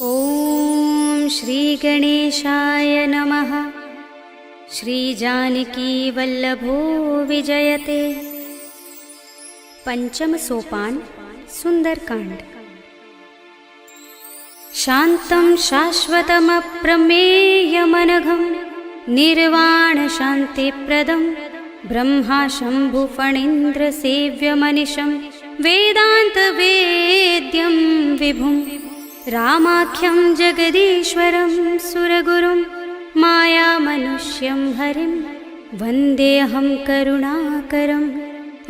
ॐ श्री गणेशाय नमः। श्री जानकी वल्लभो विजयते। पंचम सोपान सुंदरकांड। शान्तं शाश्वतमप्रमेयमनघं निर्वाण शान्तिप्रदं ब्रह्मा शम्भुफणीन्द्र सेव्यमनिशं वेदान्तवेद्यं विभुं रामाख्यं जगदीश्वरं सुरगुरुं मायामनुष्यं हरिं वन्देऽहं करुणाकरं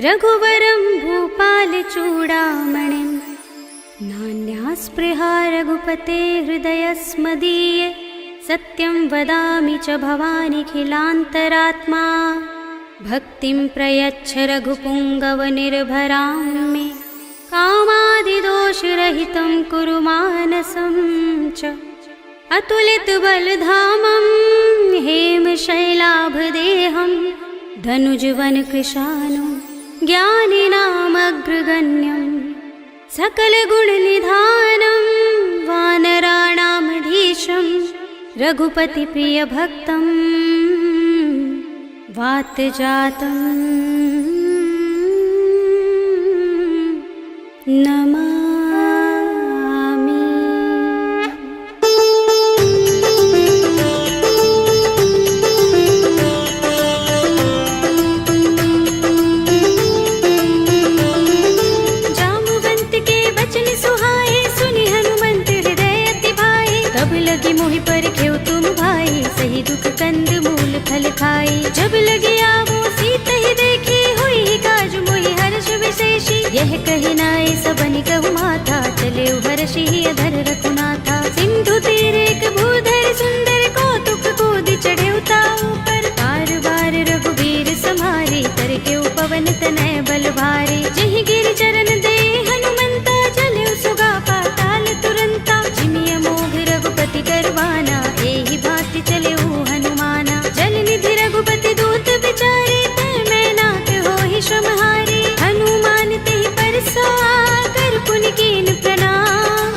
रघुवरं भूपालचूडामणिं। नान्यास्पृहा रघुपते हृदयस्मदीये सत्यं वदामि च भवानिखिलान्तरात्मा। भक्तिं प्रयच्छ रघुपुङ्गवनिर्भरां मे कामादिदोषरहितं कुरु मानसं च। अतुलितबलधामं हेमशैलाभदेहं धनुजवनकृशानुं ज्ञानिनामग्रगण्यं सकलगुणनिधानं वानराणामधीशं रघुपतिप्रियभक्तं वातजातं नमामि। जामुवंत के वचन सुहाए सुनि हनुमंत हृदय अति भाए। तब लगी मोहि परखेउ तुम भाई सही दुख कंद मूल फल खाई। जब लगी आवो सीत ही देखी हुई काज मोहि हर्ष विशेषी। यह कही नाय सबनि कहु माथा चले हर्षि अधर रघुनाथा। सिंधु तीर एक भूधर सुंदर कौतुक कूदि चढ़े ताऊ पर। बार बार रघुबीर समारे करके पवन तनय बल भारे। जहि गिर चरण दे हनुमंता चले सुगा पाताल तुरंता। जिमिय मोघ रघुपति करवाना एहि भांति चले हनुमाना। जल निधि रघुपति दूत बिचारे तै मैं नाथ होहि श्रमहारी। हनुमान तेहि परसा कर पुनि कीन प्रणाम।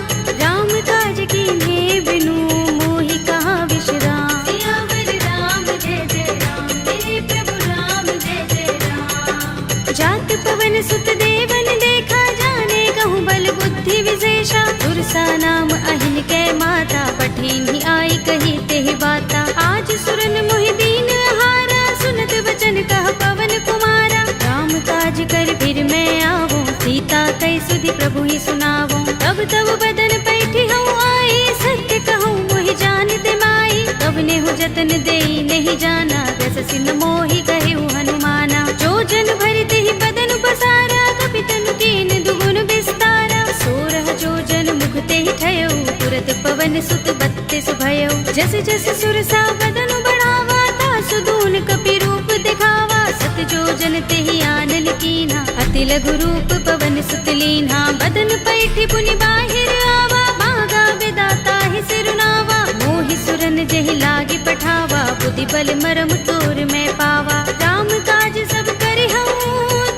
राम काज कीन्हे बिनु मोहि कहाँ विश्राम। सियावर राम जय जय राम मेरे प्रभु राम जय जय राम। जात पवन सुत देवन देखा जाने कहूँ बल बुद्धि विशेषा। सुरसा नाम अहिन कै माता पठिन्हि आई कही तेहि बाता। आज सुरन मोहि दीन हारा सुनत वचन कह पवन कुमारा। राम काज कर फिर मैं आवो सीता कई सुधि प्रभु ही सुनावो। तब तब बदन पैठी हूँ आई सत्य कहूँ मोहि जानते माई। तब नेहु जतन देई नहीं जाना दस सिन मोहि कहेउ हनुमाना। जो जन भरित ही बदन पसारा कपि तनु कीन दुगुन विस्तारा। सोरह जो जन मुख ते ही ठयउ तुरत पवन सुत बत्तीस भयउ। जस जस सुरसा बदन बढ़ावा तासु दून कपि रूप दिखावा। सत जो जन ते ही आनन कीन्हा अति लघु रूप पवन सुत लीन्हा। बदन पैठी पुनि बाहिर आवा भागा विदाता ही सिरुनावा। मोहि सुरन जहि लागी पठावा बुद्धि बल मरम तोर मैं पावा। राम काज सब करि हूँ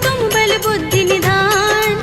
तुम बल बुद्धि निधान।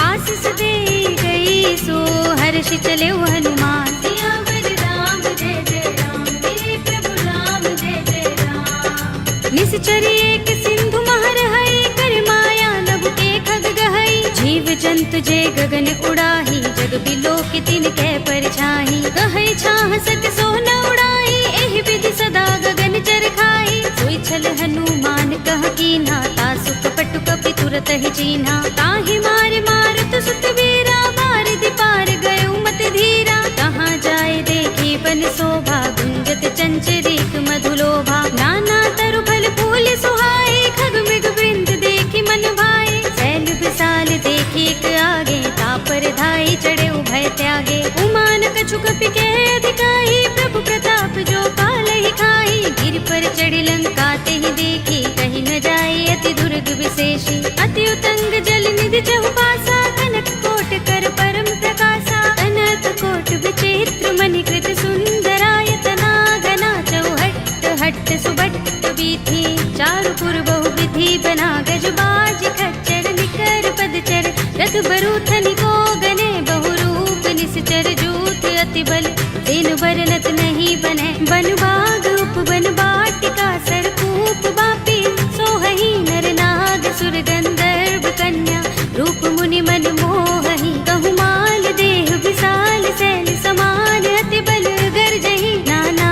आशीष दे गई सो हर्ष चले हनुमान। सियावर राम जय जय राम मेरे प्रभु राम जय जय राम। निश्चरी एक सिंधु महर हई कर माया नभ के खग गहई। जीव जंतु जे गगन उड़ाही जग बिलो के तिन कै परछाही। गहई छाह सक सो न उड़ाई एहि विधि सदा गगन चर खाई। सोई छल हनुमान कह कीन्हा तासु कपटु कपि तुरत ही चीन्हा। ताहि मार मारुत सुत वीरा मार दिपार गयो मत धीरा। कहाँ जाए देखी बन शोभा गुंजत चंचरीक मधुलोभा। नाना तरु फल फूल सुहाए खग मृग वृंद देखी मन भाए। शैल विशाल देखी एक आगे तापर धाई चढ़े भय त्यागे। उमान कछु कपि के अधिकाई प्रभु प्रताप जो काल ही खाई। गिर पर चढ़ी लंका ते ही देखी कहीं न जाए अति दुर्ग विशेषी। अति उतंग जल निधि चहुपासा कनक कोट कर परम प्रकाशा। कनक कोट विचित्र मणिकृत सुंदरायतना घना चौहट्ट हट्ट सुबट्ट बीथी। चारु पुर बहु विधि बना गज बाज खच्चर निकर पदचर। रथ बरूथनि को गने बहु रूप निश्चर जूथ अति अति बल तेन बरनत नहीं बने। बन बाग उपवन बाटिका सरकूप बापी सोहहि नर नाग सुर गंधर्व कन्या रूप मुनि मन मोहहि। कहु माल देह विशाल सैल समान अति बल गर्जहि। नाना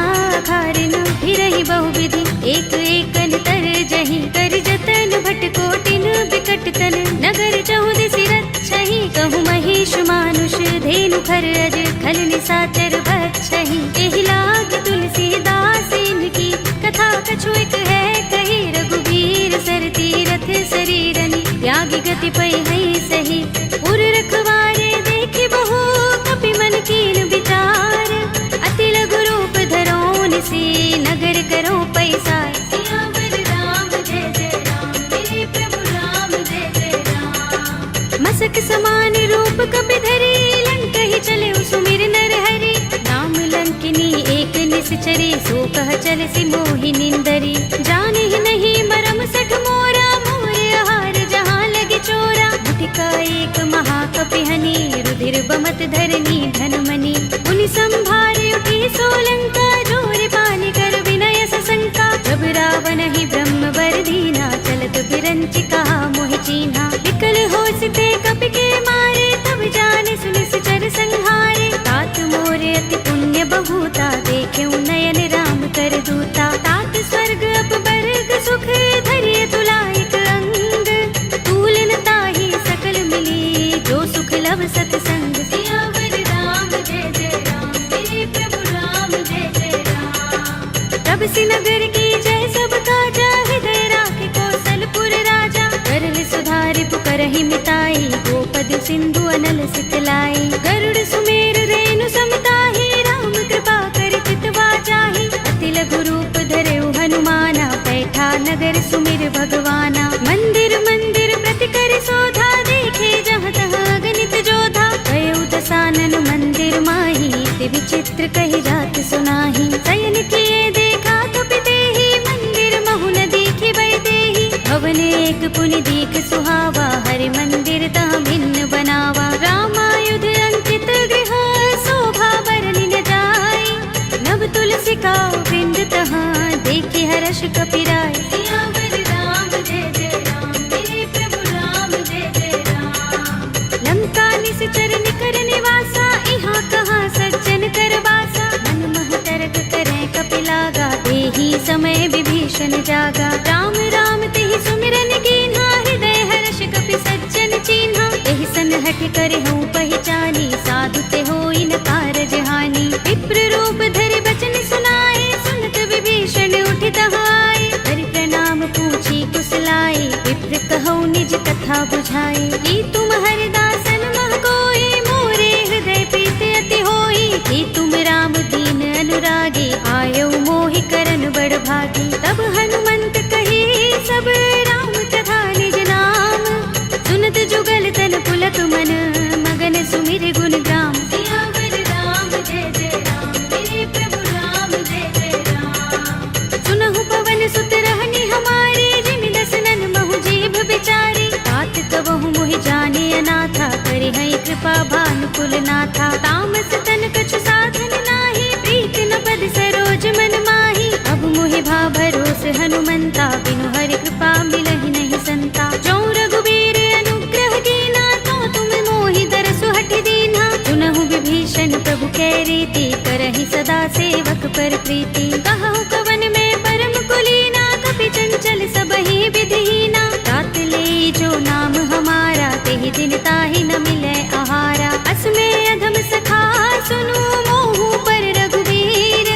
खारिन फिरहि बहुविधि एक एकन तरजहि। कर जतन भट कोटिन बिकट तन नगर चहुदिसि रक्षहि। कहु महिष मानुष धेनु खर अज खल निशाचर भक्षहि। एहि लाग तुलसीदास इनकी कथा कछु एक है कही। रघुबीर सर तीरथ शरीरनि त्यागी गति पै हई सही। उर रखवारे देखि बहु कपि मन कीन विचार। अति लघु रूप धरो निसि नगर करो पैसार। सियावर राम जय जय राम मेरे प्रभु राम जय जय राम। मसक समान रूप कपि धरि लंक ही चले सुमिर नर हरि। नाम लंकिनी एक निश्चरी सो कह चल सि मोहि निंदरी। जाने ही नहीं मरम सठ मोरा मोर आहार जहाँ लगे चोरा। मुठिका एक महाकपिहनि रुधिर बमत धरनी धनमणि। मुनि संभारे उठी सोलंका जोर पानी कर विनय सशंका। जब रावण ही ब्रह्म वर दीना चलत बिरंचि कहा मोहि चीन्हा। विकल होसिते कपि के मारे तब जाने सुनिश्चर संहारे। तात मोरे अति पुण्य बहुता देखे नयन राम कर दूता। तात स्वर्ग अपवर्ग सुख धरिय तुलाइक अंग। तूलन ताहि सकल मिली जो सुख लव सतसंग। सियावर राम जय जय राम मेरे प्रभु राम जय जय राम। तब सि नगर की जय सब काजा हृदय राखे कौशलपुर राजा। करल सुधारि पुकारहि मिताई गोपद सिंधु अनल सितलाई। गरुड़ सुमेर रेणु समताहि राम कृपा कर चितवा जाहि। अति लघु रूप धरेउ हनुमाना बैठा नगर सुमिर भगवाना। मंदिर मंदिर प्रति कर शोधा देखे जहाँ तहाँ गणित जोधा। गयउ दसानन मंदिर माही ते विचित्र कही जात सुनाही। शयन किए देखा कपि तेहि मंदिर महु न देखि बै देहि। भवन एक पुनि दीख सुहावा हरि मंदिर तहाँ भिन्न बनावा। रामायुध अंकित गृह शोभा बरनि न जाय। नव तुलसी का वृंद तहाँ देखि हर्ष कपिराय। सियावर राम जय जय राम मेरे प्रभु राम जय जय राम। लंका निश्चर निकर निवासा इहाँ कहाँ सज्जन कर बासा। मन मह तरक करें कपिलागा तेहि समय विभीषण जागा। राम राम तेहि सुमिरन कीन्हा हृदय हर्ष कपि सज्जन चीन्हा। एहि सनहठ करे हूँ पहचानी साधु ते होई न कारज हानि। विप्र रूप धरि बचन सुनाए सुनत विभीषण उठि तहाय। हरि प्रणाम पूछी कुशलाए विप्र कहौ निज कथा बुझाए। की तुम हरिदासन मह कोई मोरे हृदय प्रीति अति होई। की तुम राम दीन अनुरागी आयौ मोहि करन बड़ भागी। तब हनुमंत कही सब राम कथा निज नाम। सुनत जुगल तन पुलक मन मगन सुमिर गुण ग्राम। सियावर राम जय जय राम मेरे प्रभु राम जय जय राम। सुनहु पवन सुत रहनी हमारे जिमि दसनन महु जीभ बिचारी। तात कबहु मोहि जाने अनाथा करे हई कृपा भानुकुल नाथा। तामस तन कछु साधन नाही प्रीत न पद सरोज मन माही। अब मोहि भा भरोस हनुमंता बिनु हरि कृपा मिलहि नहीं संता। जो रघुबीर अनुग्रह कीना तो तुम मोहि दरसु हठि दीन्हा। सुनहु विभीषण प्रभु कै रीति करहि सदा सेवक पर प्रीति। कहु कवन में परम कुलीना कपि चंचल सबहि विधिहीना। तात ले जो नाम हमारा तेहि दिन ताहि न मिलै आहारा। असमय अधम सखा सुनु मोहु पर रघुबीर।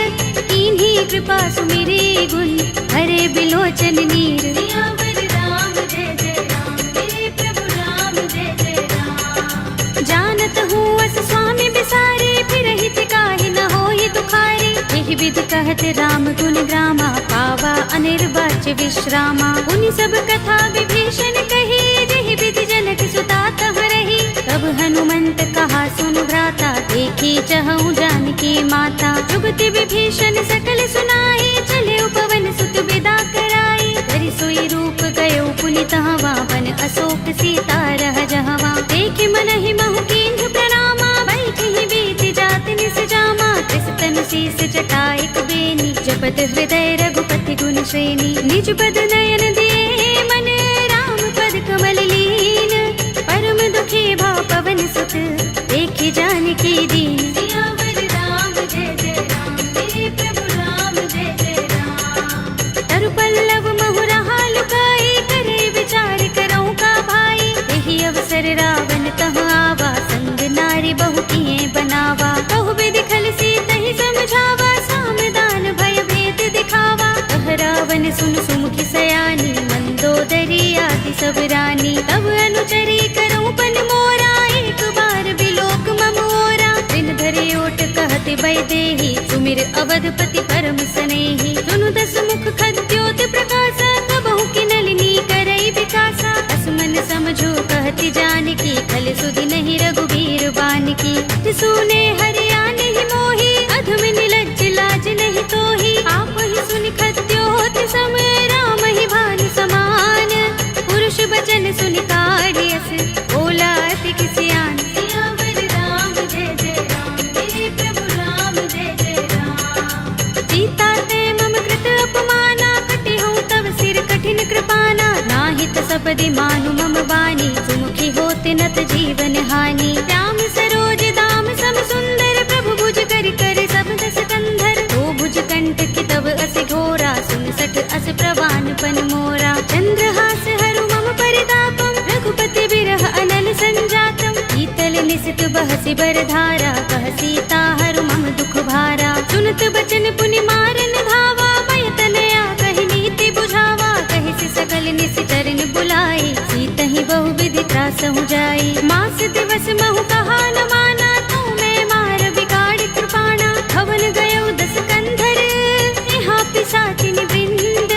कीन्ही कृपा सुमिरी गुण हरे बिलोचन नीर। सियावर राम जय जय राम मेरे प्रभु राम जय जय राम। जानत हूँ अस स्वामी बिसारे फिरहि काहि न होहि दुखारे। एहि विधि कहत राम गुण ग्रामा पावा अनिर्वाच्य विश्रामा। उनि सब कथा विभीषण कही जेहि विधि जनक सुता तह रही। तब हनुमंत कहा सुन भ्राता देखी चहु जानकी माता। जुगति विभीषण सकल सुनाई चले उपवन सुत विदा कराई। धरि सोई रूप गयो पुनि तहवा वन अशोक सीता रह जहवा। देखि मन ही महु कीन्ह प्रणामा बैठि बीत जात निस जा। तुलसी जटा एक बेनी, जपत हृदय रघुपति गुण श्रेणी। निज पद नयन दिए मन, राम पद कमल लीन। परम दुखी भाव पवन सुत, देखि जानकी दीन। सियावर राम जय जय राम, मेरे प्रभु राम जय जय राम। तरु पल्लव महु रहा लुकाई, करे विचार करौ का भाई। एहि अवसर रावण तह आवा, संग नारी बहु किए बनावा। कहु विधि खल सीतहि समझावा, सामदान भय भेद दिखावा। कह रावण सुन सुमुखी सयानी, मंदोदरी आदि सब रानी। तब अनुचरी करऊं पन मोरा, एक बार बिलोक मम ओरा। दिन धरे ओट कहते बैदेही, सुमिर अवधपति परम सनेही। सुनु दस मुख खद्योत प्रकाशा, कबहु की नलिनी करई विकासा। असमन समझो कहती जानकी, खल सुधि नहीं रघुबीर बानकी। सुने हरिया नहीं मोही, अधम निलज्ज लाज नहीं तोही। आप ही सुनि खद्योत सम, राम ही भानु समान। पुरुष बचन सुनि काढ़ियस, बोला अति किसियान। सियावर राम जय जय राम, मेरे प्रभु राम जय जय राम। सीता ते मम कृत अपमाना, कटे हूँ तव सिर कठिन कृपाना। नाहित सपदि मानु मम बानी, सुमुखी होते नत जीवन हानि। श्याम सरोज दाम सम सुंदर, प्रभु भुज कर कर सब दस कंधर। दो भुज कंठ की तव अस घोरा, सुन सठ अस प्रवान पन मोरा। चंद्रहास हरु मम परितापम, रघुपति बिरह अनल संजातम। शीतल निसित बहसि बरधारा, कह सीता हरु मम दुख भारा। सुनत बचन पुनि मारन धावा, मय तनया कहि नीति बुझावा। कहि सि सकल निसि चरण बुलाई, सीतहि बहु विधि त्रासहु जाई। मास दिवस महु कहा न माना, तू मैं मार बिगाड़ कृपाणा। भवन गयो दस कंधर, यहाँ पिशाचिनी वृंद।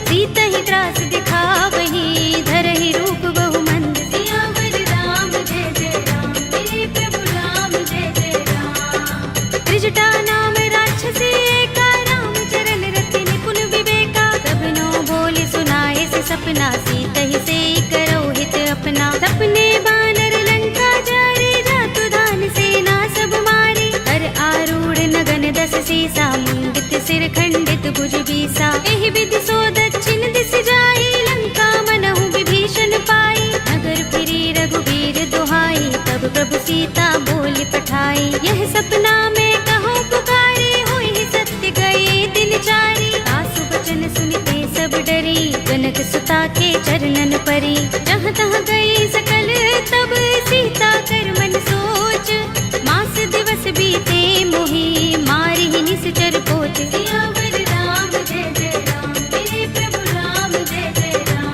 सीतहि त्रास दिखावही, धरहि रूप बहु मंद। सियावर राम जय जय राम, मेरे प्रभु राम जय जय राम। त्रिजटा नाम राक्षसी एका, राम चरण रति निपुण विवेका। कबनो बोले सुनाए से सपना, सीतहि से करो हित अपना। सपने बानर लंका जारे, जातु दान सेना सब मारे। हर आरूढ़ नगन दस सीसा, मुंडित सिर खंडित भुज बीसा। एहि विधि सो दक्षिण दिस जाई, लंका मनहु विभीषण पाई। नगर फिरी रघुबीर दुहाई, तब प्रभु सीता बोली पठाई। यह सपना में कहूँ पुकारे, हुई ही सत्य गए दिन चारी। आसु बचन सुनते सब डरी, जनक सुता के चरणन परी। जहाँ तहाँ गई सकल तब, सीता कर मन सोच। मास दिवस बीते मोही, मारी ही निश्चर पोच। सियावर राम जय जय राम, मेरे प्रभु राम जय जय राम।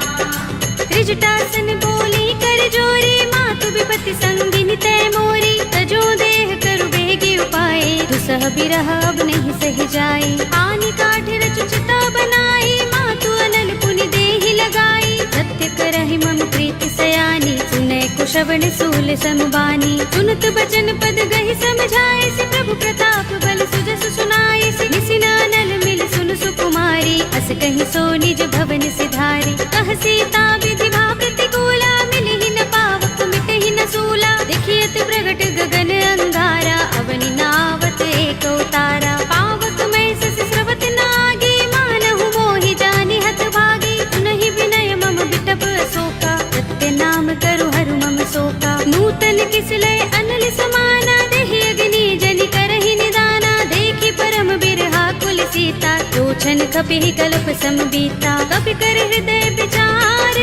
त्रिजटासन बोली कर जोरी, मातु विपति संगिनी तय मोरी। तजो देह करु बेगी उपाय, दुसह बिरह अब नहीं सह जाए। आनि काठ रचु चिता बनाई, मातु अनल पुनि देहि लगाई। सत्य करहि मम प्रीति सयानी, सुनै कुशवन सूल समबानी। सुनत बचन पद गहि समझाए, से प्रभु प्रताप बल सुजस सुनाए। से निसिना नल मिल सुन सुकुमारी, अस कहि सो निज भवन सिधारी। कह सीता विधि भा प्रतिकूला, मिलहि न पावक मिटहि न सूला। देखियत प्रगट गगन अंगारा, अवनि नावत एक तारा। पावक मैं सस स्रवत नागी, मानहु मोहि जानि हत भागी। सुनहि विनय मम बिटप अशोका, सत्य नाम करु हरु मम शोका। नूतन किसलय अनल समाना, देहि अग्नि जनि करहि निदाना। देखि परम बिरहा कुल सीता, लोचन कपि कल्प सम बीता। कपि कर हृदय विचार,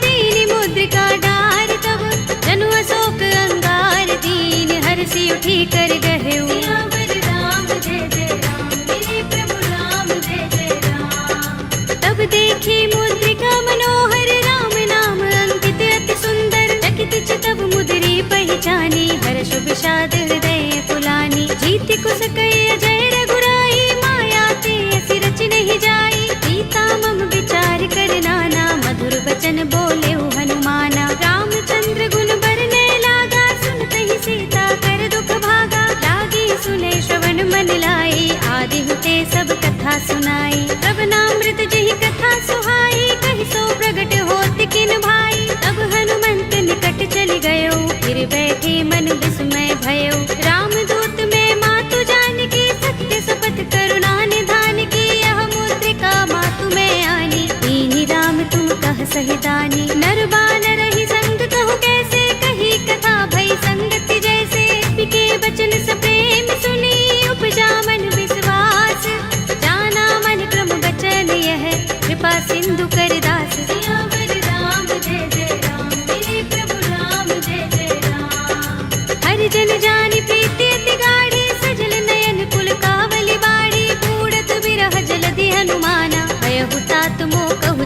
दीन मुद्रिका डार। तब जनु अशोक अंगार, दीन हरषि उठी कर गहेउ। सियावर राम जय जय राम, मेरे प्रभु राम जय जय राम। तब देखी मुद्रिका मनोहर, राम नाम अंकित अति सुंदर। चकित चितव मुद्री पहचानी, हर्ष विषाद हृदय पुलानी। जीति कुस कई अजय रघुराई, माया ते असि रच नहीं जाई। सीता मम विचार कर नाना, मधुर वचन बोले हनुमाना। रामचंद्र गुण बरने लागा, सुनतहि सीता कर दुख भागा। लागी सुने श्रवण मन लाई, आदि हुते सब कथा सुनाई। तब नामृत जहि कथा सुहाई, कहि सो प्रगट होत किन भाई। तब हनुमंत निकट चल गयो, फिर बैठे मन विस्मय भयो। रामदूत में मातु जानकी, सत्य शपथ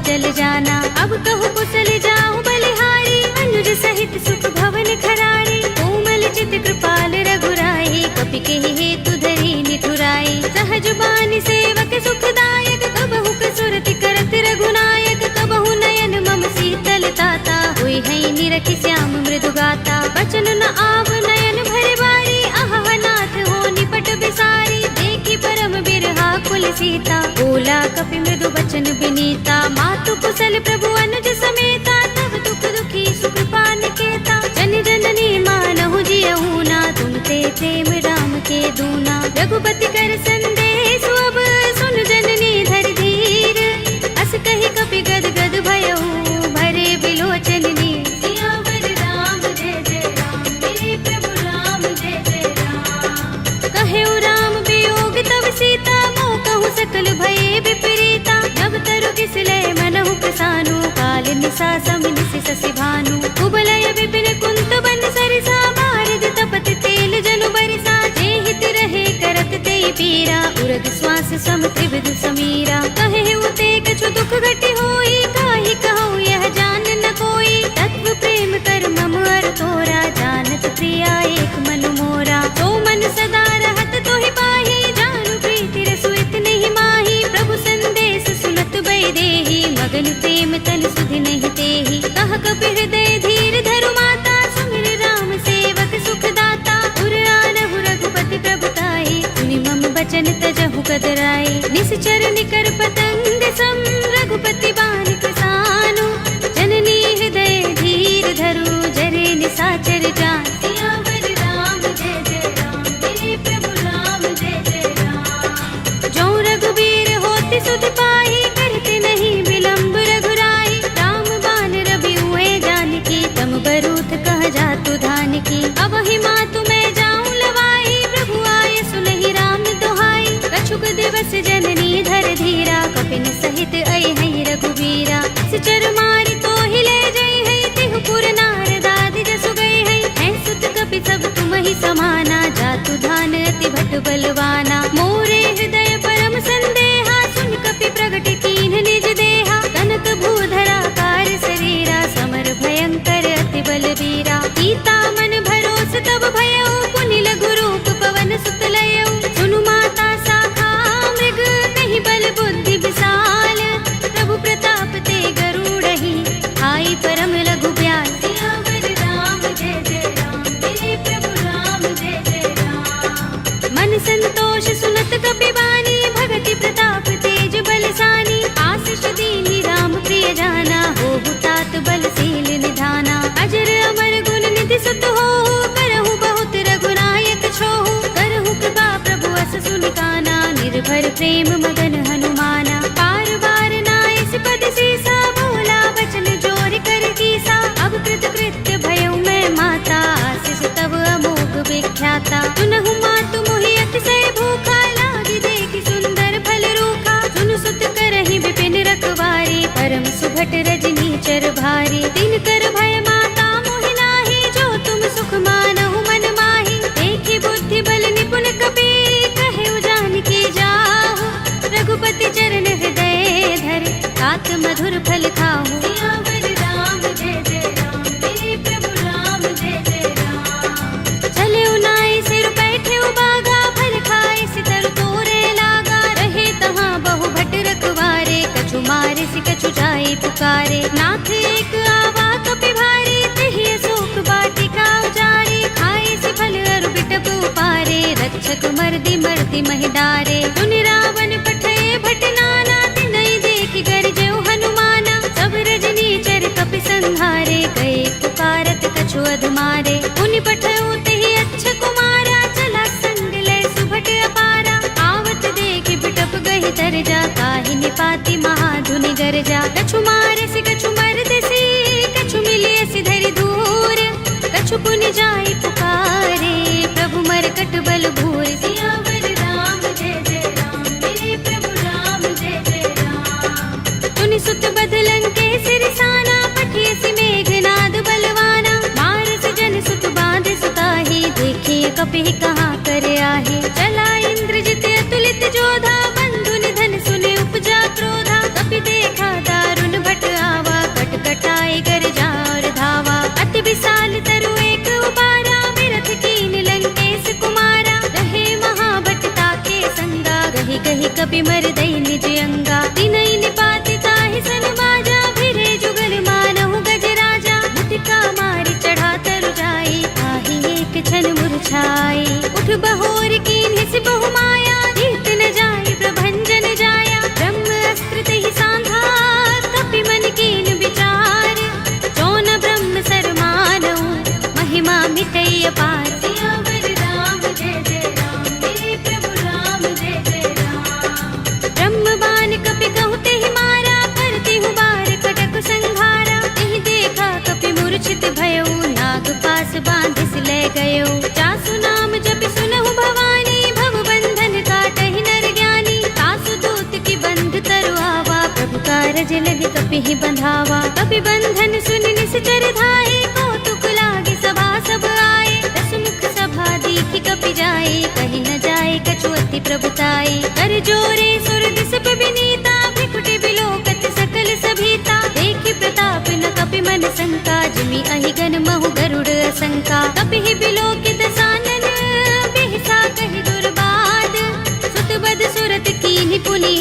चल जाना। अब कहूँ कुशल जाऊँ बलिहारी, अनुज सहित सुख भवन खरारी। कोमल चित कृपाल रघुराई, कपि के हेतु धरी निठुराई। सहज बानी सेवक सुखदायक, कबहु कसुरति करत रघुनायक। कबहु नयन मम शीतल ताता, हुई है निरखि श्याम मृदु गाता। बचन न आव नयन भरे बारी, आह नाथ हो निपट बिसारी। देखी परम बिरहा कुल सीता, बोला कपि मृदु बचन बिनीता। मातु कुशल प्रभु अनुज समेता, तब दुख दुखी सुख पान केता। जन जननी मानहु जियहु ना, तुम ते प्रेम राम के दूना। रघुपति कर संदेश अब, सुन जननी धर धीर। अस कहि कपि गद गद भयहु, भरे बिलोचन नीर। सियावर राम जय जय राम, मेरे प्रभु राम जय जय राम। कहेउ राम वियोग तब सीता, मोह कहूँ सकल भये विपरीता। नव तरु किसले मनहु प्रसानु, काल निसा समिनिसि शशि भानु। कुबलय विपिन कुंत बन सरिसा, बारद तपत तेल जनु बरिसा। जे हित रहे करत ते पीरा, उरग श्वास सम त्रिविध समीरा। कहेउ ते कछु दुख घटी होई, काहि कहूँ यह जान न कोई। तत्व प्रेम कर मम अर तोरा, जानत प्रिया एक मन मोरा। तो मन सदा रहत तोहि पाही, जानु प्रीति रसु इतने माही। प्रभु संदेश सुनत बैदेही, मगन प्रेम तन सुधि नहीं तेहि। कह कपि हृदय धीर धरु माता, सुमिर राम सेवक सुख दाता। उर आनहु रघुपति प्रभुताई, सुनि मम बचन तजहु कदराई। निश्चर निकर पतंग सम, रघुपति बान कृसानु। जननी हृदय धीर धरु, जरे निसाचर जान। सियावर राम जय जय राम, मेरे प्रभु राम जय जय राम। जो रघुबीर होति सुध पाई, करते नहीं विलंब रघुराई। राम बान रवि हुए जानकी, तम बरूथ कह जातु धान की। अब ही मातु मैं जाऊं लवाई, प्रभु आए सुनहि राम दुहाई। कछुक दिवस जननी धर धीरा, कपिन सहित आई है रघुबीरा। सिचर मारी तो हिले जई है, तिहु पुर नारद आदि जसु गई है। हैं सुत कपि सब तुम ही समाना, जातु धान अति भट बलवाना। मोरे हृदय परम संदेहा, सुन कपि प्रगट कीन्ह निज देहा। कनक भूधरा कार शरीरा, समर भयंकर अति बलबीरा। सीता मन भरोस तब भयउ, पुनि लघु रूप पवन सुत लयउ। सुनु माता शाखा मृग, नहीं बल बुद्धि विशाल। प्रभु प्रताप ते गरुड़हि, आई परम लघु ब्याल। सियावर राम जय जय राम, मेरे प्रभु राम जय जय राम। मन संतोष सुनत कपि बानी, भगति प्रताप तेज बलसानी। आशीष दीनी राम प्रिय जाना, होहु तात बलशील निधाना। अजर अमर गुण निधि सुत होहु, करहु बहुत रघुनायक छोहु। करहु कृपा प्रभु अस सुनि काना, निर्भर प्रेम मगन हनुमाना। बार बार नाइस पद सीसा, बोला बचन जोर कर कीसा। अब कृत कृत्य भयउ मैं माता, आशीष तब अमोघ विख्याता। सुनहु मातु मोहि अतिशय भूखा, लागी देखि सुंदर फल रूखा। सुन सुत करहि विपिन रखवारी, परम सुभट रजनी चर भारी। दिन कर भय माता मोहि नाही, जो तुम सुख मानहु मन माही। देखि बुद्धि बल निपुण कपि, कहेउ जानकी जाहु। रघुपति चरण हृदय धर, तात मधुर फल खाहु। सियावर राम जय जय राम, मेरे प्रभु राम जय जय राम। चले उनाई सिर बैठे बागा, फल खाए सितर तोरे लागा। रहे तहाँ बहु भट रखवारे, कछु मारे सि कछु जाई पुकारे। नाथ एक आवा कपि भारी, तेहि अशोक वाटिका उजारी। खाए सि फल अरु बिटप उपारे, रक्षक मर्दि मर्दि महि डारे। सुनि रावण पठय भट नाना, तिनहि देखि गरजेउ हनुमाना। सब रजनी चर कपि संहारे, गए पुकारत कछु अधमारे। पुनि पठउ तेहि अच्छ कुमारा, चला संग लय सुभट अपारा। आवत देखि बिटप गहि तरजा, काहि निपाति महाधुनि गरजा। कछु मारे सि कछु मरदसि, कछु मिलिय सि धरि दूर। कछु पुनि जाई पुकारे, प्रभु मरकट बल भूर। सियावर राम जय जय राम, मेरे प्रभु राम जय जय राम। तुनि सुत बदलन के सिरसाना, पठिय सि मेघनाद बलवाना। मारस जन सुत बांध सुताही, देखिए कपि कहाँ कर आहे। चला इंद्रजित अतुलित जोधा, बंधु निधन सुने उपजा क्रोधा। कपि देखा दारुण कपि मर दई निज अंगा तिनई निपात ताहि सन बाजा फिरे जुगल मानहु गज राजा मुटिका मारी चढ़ा तरु जाई आही एक छन मुरझाई उठ बहोर कीन हिस बहु माया जीत न जाई प्रभंजन जाया ब्रह्म अस्त्र तहि सांधा कपि मन कीन विचार जौन ब्रह्म सर मानऊ महिमा मिटई अपार सियावर राम जय जय राम मेरे प्रभु राम जय जय राम ब्रह्म बाण कपि कहु तेहि मारा करती हूँ बार कटक संघारा तेहि देखा कपि मूर्छित भयउ नाग पास बांधिस ले गयो जासु नाम जपि सुनहु भवानी भव बंधन काटहि नर ज्ञानी तासु दूत की बंध तरु आवा प्रभु कारज लग कपि ही बंधावा कपि बंधन सुन निश्चर धाये कौतुक लागे सभा सब आए दस मुख सभा दीखि कपि जाए कहीं न जाए कछु अति प्रभुताई कर जोरे सुर दिस पे विनीता भ्रिकुटि बिलोकत सकल सभीता देखि प्रताप न कपि मन शंका जिमि अहि गन महु गरुड़ असंका कपि ही बिलोकित सानन बिहसा कहि दुर्बाद सुत बद सुरत कीन्हि पुनि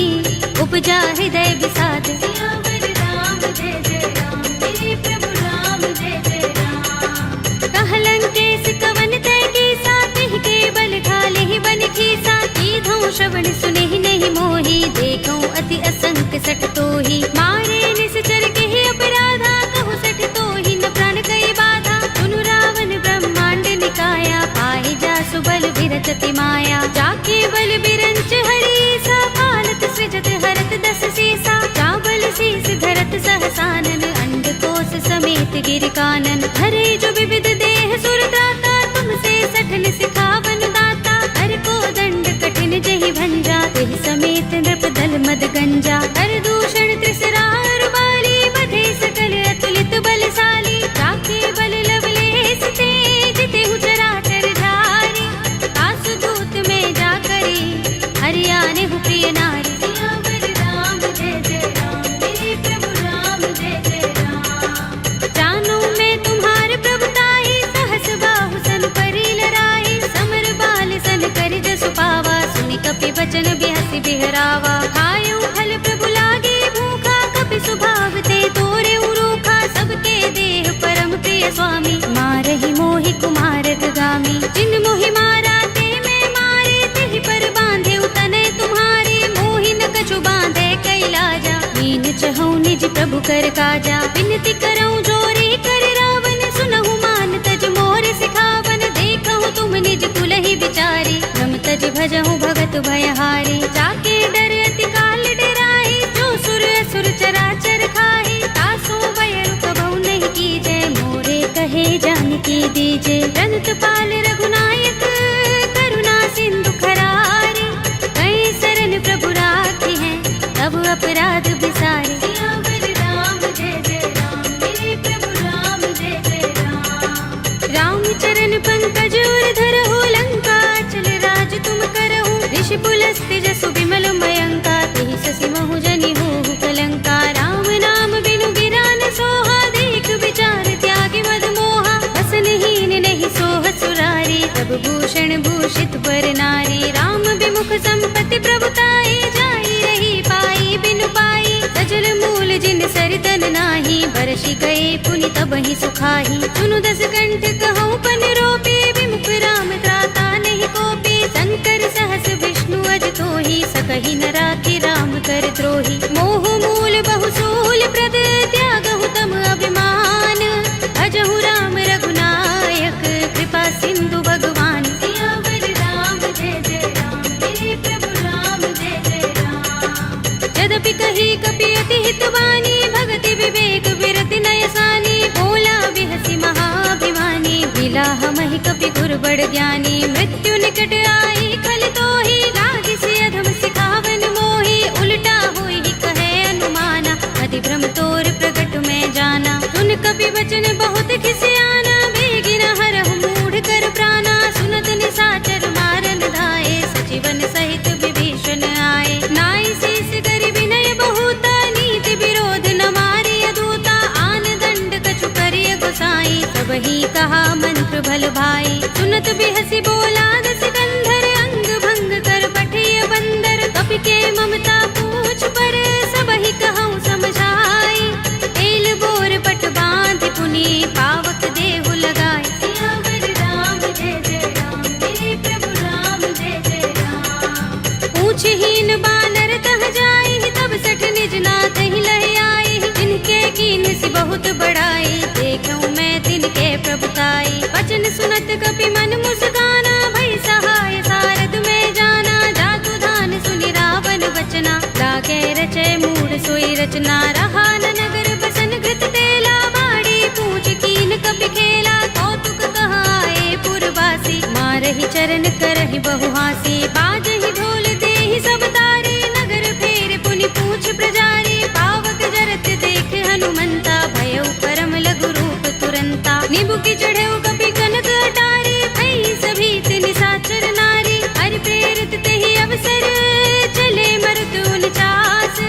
उपजा हृदय विषाद सियावर राम जय जय राम मेरे प्रभु राम जय जय राम कहलंकेश कवन तै कीसा तिहि के बल ढाले ही बन खीसा कीधौ श्रवण सुनेहि नहीं मोहि देखौ अति असंक सठ तोहि मारे निश्चर केहि अपराधा कहु सठ तोहि न प्राण कई बाधा सुनु रावण ब्रह्मांड निकाया पाहि जासु बल विरचति माया जाके बल बिरंच हरि सा पालत सृजत हरत दस सीसा चावल शीस धरत सहसानन अंड कोस समेत गिर कानन धरे जो विविध देह सुर दाता तुमसे सठन सिखावन दाता हर को दंड कठिन जहि भंजा तेहि समेत नृप दल मद गंजा हर दूषण त्रिसरार बाली बधे सकल अतुलित बलशाली जाके बल लवलेस तेज तेहु चराचर धारी तासु दूत में जा करी हरियाणे हु प्रिय नारी सियावर राम जय जय राम मेरे प्रभु राम जय जय राम जानो मैं तुम्हारे प्रभुताई सहस बाहु सन परी लराई समर बाल सन कर जसु पावा सुनि कपि बचन बिहसि बिहरावा खायो फल प्रभु लागे भूखा कपि सुभाव ते तोरे उरूखा सबके देह परम प्रिय स्वामी मारहि मोहि कुमारक गामी जिन मोहि मारा ते मैं मारे तेहि पर बांधे तनय तुम्हारे मोहि न कछु बांधे कैलाजा मीन चहु निज प्रभु कर काजा विनती करऊं जोरी कर रावण सुनहु मान तज मोर सिखावन देखहु तुम निज कुलहि विचारी रम तज भजहु भगत भयहारी जाके डर अति काल डराई जो सुर असुर चराचर खाही तासो भय कबहु नहीं कीजे मोरे कहे जानकी दीजे रंत पाल रघुनायक करुणा सिंधु खरारी कई शरण प्रभु राखी हैं तब अपराध बिसारे सियावर राम जय जय राम मेरे प्रभु राम जय जय राम राम चरण पंकज उर धरहु लंका चल राज तुम करहु ऋषि पुलस्त्य जसु विमल मयंका तेहि शशि महु जनि होहु कलंका राम नाम बिनु गिरा न सोहा देख विचार त्यागी मद मोहा बसनहीन नहीं सोह सुरारी तब भूषण भूषित बर नारी राम विमुख संपत्ति प्रभुताई जाई रही पाई बिनु पाई सजल मूल जिन सरितन नाही बरषि गए पुनि तब ही सुखाही सुनु दस कंठ कहूँ पन रोपी विमुख राम त्राता नहीं कोपी शंकर सहस विष्णु अज तोहि सकहि न राखी राम कर द्रोही मोह मूल बहुसूल प्रद त्यागहु तम अभिमान भजहु राम रघुनायक कृपा सिंधु भगवान सियावर राम जय जय राम मेरे प्रभु राम जय जय राम यद्यपि कही कपि अति हितवानी भगति विवेक विरति नयसानी बोला बिहसि महाभिमानी बिलाह महि कपि गुर बड़ ज्ञानी मृत्यु निकट आई खल तोहि लागी सि अधम सिखावन मोहि उल्टा होई कहे अनुमाना अति भ्रम तोर प्रगट में जाना सुन कपि वचन बहुत खिसियाना बेगिन हरहु मूढ़ कर प्राणा सुनत निशाचर मारन धाये सजीवन सहित विभीषण आए नाई शीस करि विनय बहुता नीति विरोध न मारी अधूता आन दंड कछु करिय गोसाई सब ही कहा मंत्र भल भाई सुनत बिहसि बोला दस कंधर अंग भंग कर पठिय बंदर कपि के हीन बानर तह जाई, तब सठ निज नाथ ही लह आई। जिनके कीन सी बहुत बड़ाई, देखूं मैं तिनके प्रभुताई। वचन सुनत कपि मन मुस्काना, भई सहाय सारद में जाना। जातु धान सुनि रावण वचना, लागे रचे मूढ़ सोई रचना। रहा न नगर बसन घृत तेला, बाड़ी पूछ कीन कपि खेला। कौतुक कहाए पुरवासी, मारहि चरण करहि बहु हासी। बाजहि ढोल देहि सब तारे, नगर फेर पुनि पूछ प्रजारी। पावक जरत देख हनुमंता, भयउ परम लघु रूप तुरंता। निबु की चढ़ेउ कपि कनक अटारी, भई सभीत निशाचर नारी। हरि प्रेरित तेहि अवसर, चले मरुत 49।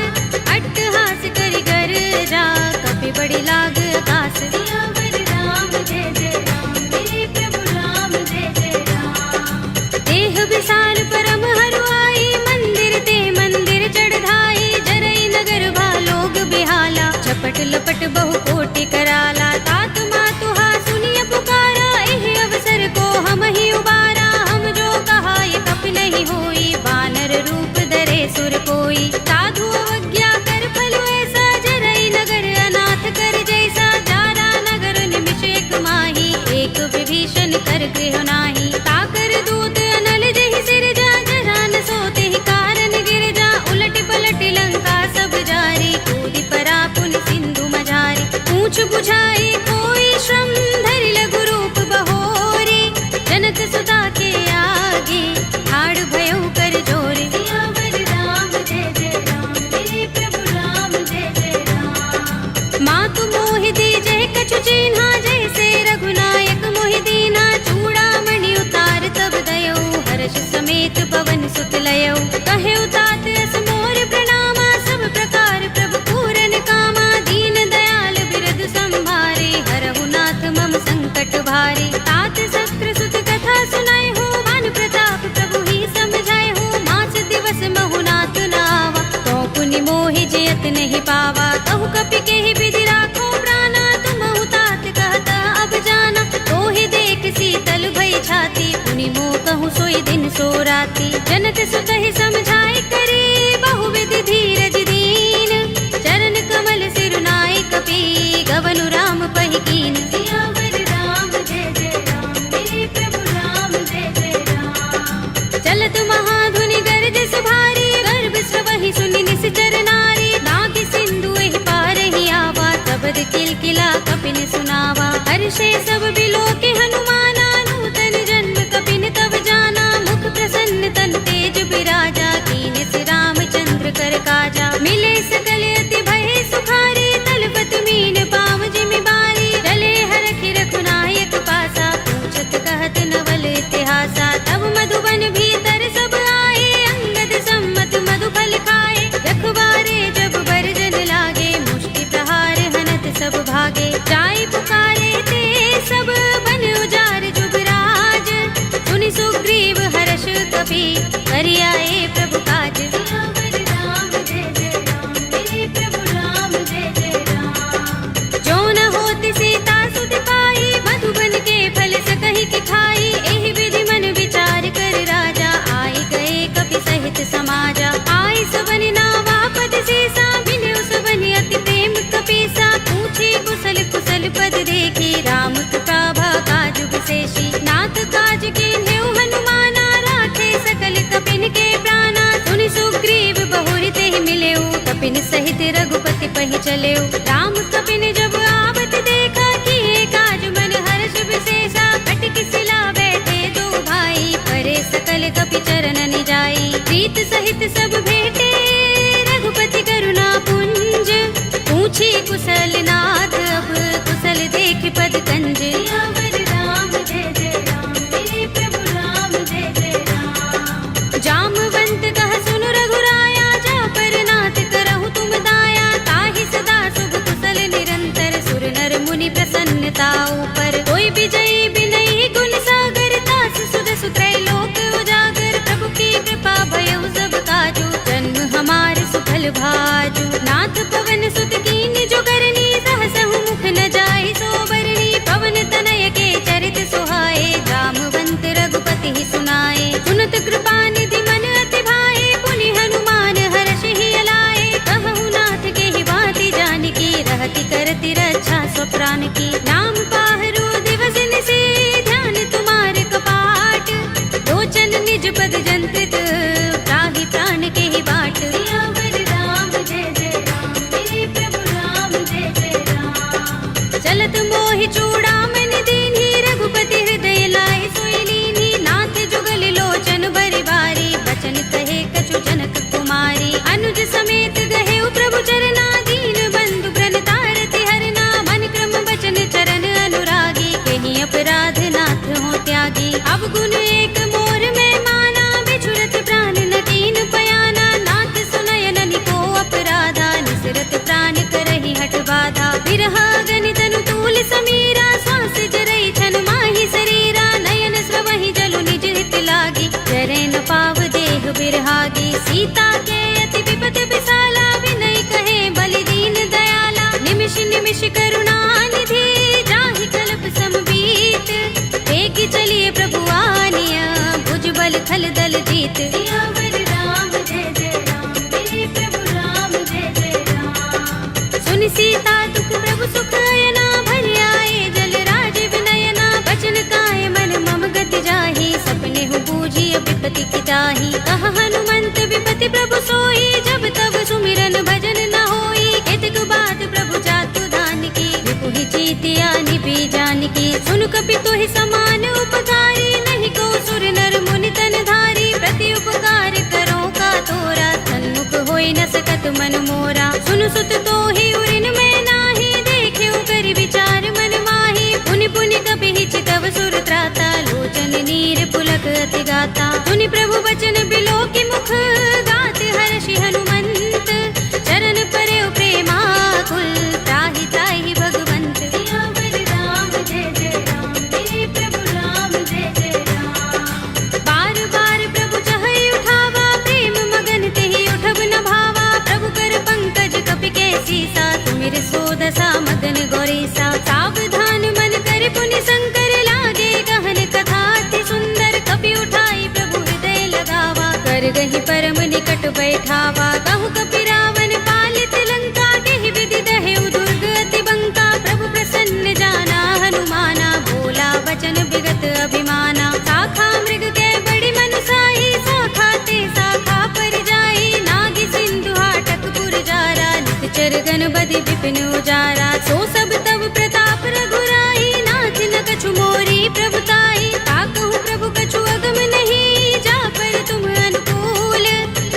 अट्टहास करि गरजा, कपि बड़ी लाग आकाश। सियावर राम जय जय राम, मेरे प्रभु राम जय जय राम। देह विशाल परम हरुआई, मंदिर ते मंदिर चढ़ाई। जरई नगर भालोग बिहाला, झपट लपट बहु कोटि कराला। तात मातु हा सुनिय पुकारा, एहि अवसर को हम ही उबारा। हम जो कहा ये कपि नहीं होई, बानर रूप धरे सुर कोई। साधु अवज्ञा कर फल ऐसा, जरई नगर अनाथ कर जैसा। जारा नगर निमिष एक माही, एक विभीषण कर गृह नाही। ताकर दूत अनल जहि सिर जा, जरा न सोते ही कारण गिर जा। उलट पलट लंका सब जारी, कूदि परा पुनि सिंधु मझारी। पूछ बुझाई कोई श्रम, धरि लघु रूप बहोरी। जनक सुता के आगे, ठाड़ भयउ कर जोरी। सियावर राम जय जय राम, मेरे प्रभु राम जय जय राम। मातु मोहि दीजहि कछु चिन्हा, जैसे रघुनायक मोहि दीन्हा। चूड़ामणि उतार तब दयौ, हर्ष समेत पवन सुत लयौ। कहे तात अस मोर प्रणामा, सब प्रकार प्रभु पूरन कामा। दीन दयाल बिरद संभारे, हरहु नाथ मम संकट भारे। तात शस्त्र सुत कथा सुनाए हो, भानु प्रताप प्रभु ही समझाए हो। मास दिवस महु नाथ नावा, तो पुनि मोहि जयत नहीं पावा। कहु कपि केहि विधि राखो प्राणा, तुमहु तात कहता अब जाना। तोहि देख शीतल भई छाती, पुनि मोह कहूँ सोई दिन सो राती। जनक सुत ही समझाए करे, बहु विधि धीरज दीन। चरण कमल सिरुनाए कपि, गवनु राम पहि कीन। सियावर राम जय जय राम, मेरे प्रभु राम जय जय राम। चलत महाधुनि गरज सुभारी, गर्भ स्रवहि सुनि निश्चर नारी। नागि सिंधु एहि पार ही आवा, तबद किलकिला कपिन सुनावा। हर्षे सब बिलोके हनुमाना, नूतन जन्म कपिन तब जाना। मुख प्रसन्न तन तेज बिराजा, कीन सि रामचंद्र कर काजा। मिले सकल अति भय सुखारी, तलपत मीन पाव जिमि बारी। चले हरखि रघुनायक पासा, पूछत कहत नवल इतिहासा। तब मधुबन भीतर सब आए, अंगद सम्मत मधुफल खाए। रखवारे जब बरजन लागे, मुष्टि प्रहार हनत सब भागे। जाय पुकारे ते सब, बन उजार जुगराज। सुनि सुग्रीव हर्ष कपि, करि आए प्रभु काज। सियावर राम जय जय राम, मेरे प्रभु राम जय जय राम। जो न होत सीता सुत पाई, मधुबन के फल सकहि कि खाई। एहि विधि मन विचार कर राजा, आए गए कपि सहित समाजा। आए सबनि नावा पद सीसा, मिल्यो सबनि अति प्रेम कपीसा। पूछे कुशल कुशल पद देखी, राम कृपा काज विशेषी। नाथ काज कीन्हेउ हनुमाना, राखे सकल कपिन के प्राणा। सुनि सुग्रीव बहुरि तेहि मिलेउ, कपिन सहित रघुपति पहि चलेउ। राम कपिन जब आवत देखा, किए काज मन हर्ष विशेषा। खटक सिला बैठे दो भाई, परे सकल कपि चरण निजाई। प्रीत सहित सब भेटे, रघुपति करुणा पुंज। पूछी कुशल नाथ, अब कुशल देख पद कंज। सियावर राम जय जय राम, मेरे प्रभु राम जय जय राम। जामवंत कह सुनु रघुराया, जा पर नाथ करहु तुम दाया। ताहि सदा शुभ कुशल निरंतर, सुर नर मुनि प्रसन्नता ऊपर। कोई विजयी बिनहि गुण सागर, तास सुध सुत्रैलोक उजागर। प्रभु की कृपा भयउ सब काजू, लोचन निज पद जंत्रित, त्राहि प्राण के ही बाट। सियावर राम जय जय राम, मेरे प्रभु राम जय जय राम। चलत मोहि चूड़ामणि दीन्ही, रघुपति हृदय लाए सोई लीन्ही। नाथ जुगल लोचन बरि बारी, बचन कहे कछु जनक कुमारी। अनुज समेत गहे प्रभु चरना, दीन बंधु प्रणतारति हरना। मन क्रम बचन चरण अनुरागी, कहीं अपराध नाथ हो त्यागी। अब गुण एक मोर में माना, बिछुरत प्राण न कीन पयाना। नाथ सुनयन निको अपराधा, निसरत प्राण करहि हठ बाधा। बिरहा गणित तनु तूल समीरा, श्वास जरई छन माहि शरीरा। नयन स्रवहि जलु निज हित लागी, चरै न पाव देह बिरहागी। सीता के अति विपत विसाला, विनय कहे बलि दीन दयाला। निमिष निमिष करुणा निधि, जाहि कल्प समबीत। तेगी चलिए प्रभु आनिया, भुज बल खल दल जीत। सियावर राम जय जय राम, मेरे प्रभु राम जय जय राम। सुनि सीता दुख प्रभु सुख अयना, भरि आए जल राज विनयना। बचन काय मन मम गति जाहि, सपने हु बूझी विपति की ताहि। कहा हनुमंत विपति प्रभु सोई, जब तब सुमिरन भजन न होई। केतक बात प्रभु जातु दान की, विपुहि जीतिया निपि जानकी। सुन कपि तोहि समान उपकारी, नहीं को सुर नर मुनि तन धारी। प्रति उपकार करो का तोरा, सन्मुख होई न सकत मन मोरा। सुन सुत तोहि उरिन में नाही, देखे कर विचार मन माही। पुनि पुनि कपि हिचितव सुर त्राता, लोचन नीर पुलक अति गाता। सुनि प्रभु बचन बिलो की मुख, गात हर्षि हनुमंत। चरण परे प्रेमाकुल, त्राहि त्राहि भगवंत। सियावर राम जय जय राम, मेरे प्रभु राम जय जय राम। बार बार प्रभु चहई उठावा, प्रेम मगन तेहि उठब न भावा। प्रभु कर पंकज कपि के सीसा, तुमिर सोदसा मगन गौरीसा। सावधान मन कर पुनि शंकर, लागे गहन कथा अति सुंदर। कपि उठाई प्रभु हृदय लगावा, कर गहि परम निकट बैठावा। कहु कपि रावण पालित लंका, केहि विधि दहेउ दुर्ग अति बंका। प्रभु प्रसन्न जाना हनुमाना, बोला वचन विगत अभिमाना। शाखा मृग के बड़ी मनुसाही, शाखा ते शाखा पर जाई। नागी सिंधु हाटक पुर जारा, निकचर गण बदि विपिन उजारा। सो सब तब प्रताप रघुराई, नाथ न कछु मोरी प्रभुताई। ताकहु प्रभु कछु अगम नहीं, जा पर तुम अनुकूल।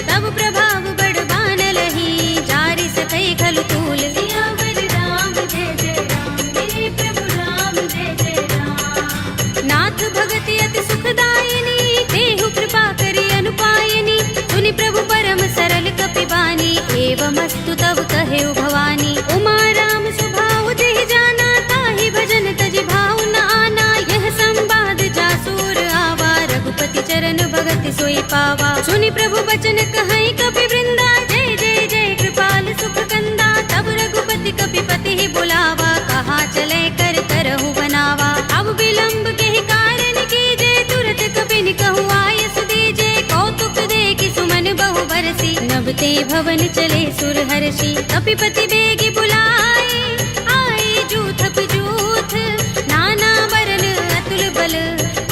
तब प्रभाव बड़ बान लही, जारि सकै खलु तूल। सियावर राम जय जय राम, मेरे प्रभु राम जय जय राम। नाथ भगति अति सुखदायिनी, देहु कृपा करि अनुपायिनी। सुनि प्रभु परम सरल कपि बानी, एवमस्तु तब कहेउ भवानी। उमा राम सुभाउ जेहि जाना, ताहि भजन तजि भाउ न आना। यह संवाद जासुर आवा, रघुपति चरण भगति सोई पावा। सुनि प्रभु बचन कहई कपि वृंदा, जय जय जय कृपाल सुख कंदा। तब रघुपति कपि पति ही बुलावा, कहा चले कर करहु बनावा। अब विलंब के ही कारण कीजे, तुरत कपि निकहु आयस दीजे। कौतुक देखि सुमन बहु बरसी, नभ ते भवन चले सुर हर्षि। कपिपति बेगी बुलाए, आए जूथप जूथ। नाना बरन अतुल बल,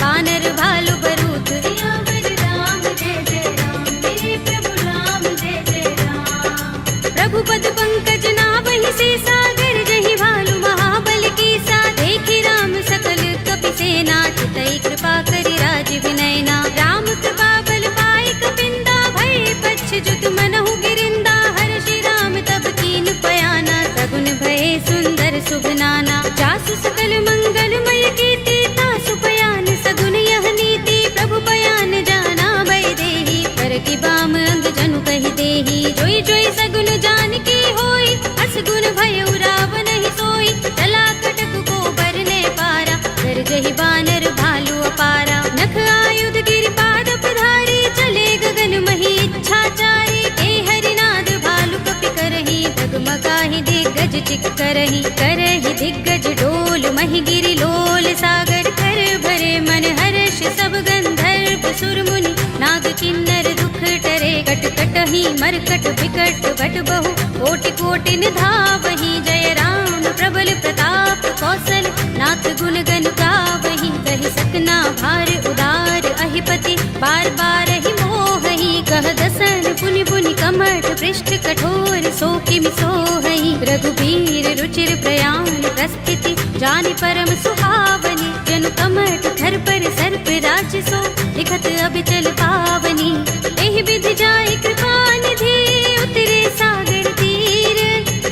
बानर भालु बरूथ। सियावर राम जय जय राम, मेरे प्रभु राम जय जय राम। प्रभु पद पंकज नावहि सीसा, गरजहि भालु महाबल कीसा। देखि राम सकल कपि सेना, चितई कृपा करि राज विनयना। राम कृपा बल पाई कपिंदा, भय पच्छ जुत मनहु गिरिंदा। हर्षि राम तब कीन पयाना, सगुन भय सुंदर शुभ नाना। जासु सकल मंगलमय कीर्ति, तासु पयान सगुन यह नीति। प्रभु पयान जाना भय देहि, पर की बाम अंग जनु कहि देहि। जोई जोई सगुन जानकी होई, अस गुण भय रावण ही सोई। चला कटक को बरने पारा, गरजहि बानर भालु अपारा। नख आयुध गिरि पाद पधारी, चले गगन मही इच्छाचारी। के हरिनाद भालु कपि करहि, डगमगाहि दिग्गज चिक करहि। करहि दिग्गज डोल, महि गिरि लोल सागर। कर भरे मन हर्ष सब गंधर्व सुर मुनि, नाग किन्नर दुख टरे। कट कटहि मरकट विकट भट बहु, कोटि कोटि निधावहि। जय राम प्रबल प्रताप कौशल, नाथ गुण गन गावहि। कहि सकना भार उदार अहि वही पति बार बार ही मोहही कह दसन पुनि पुनि कमठ पृष्ठ कठोर सो किमि सोहहि रघुबीर रुचिर प्रयाण प्रस्थिति जानि परम सुहावनी जनु कमठ धर पर सर्प राज सो लिखत अबिचल पावनी एहि विधि जाय कृपा निधि उतरे सागर तीर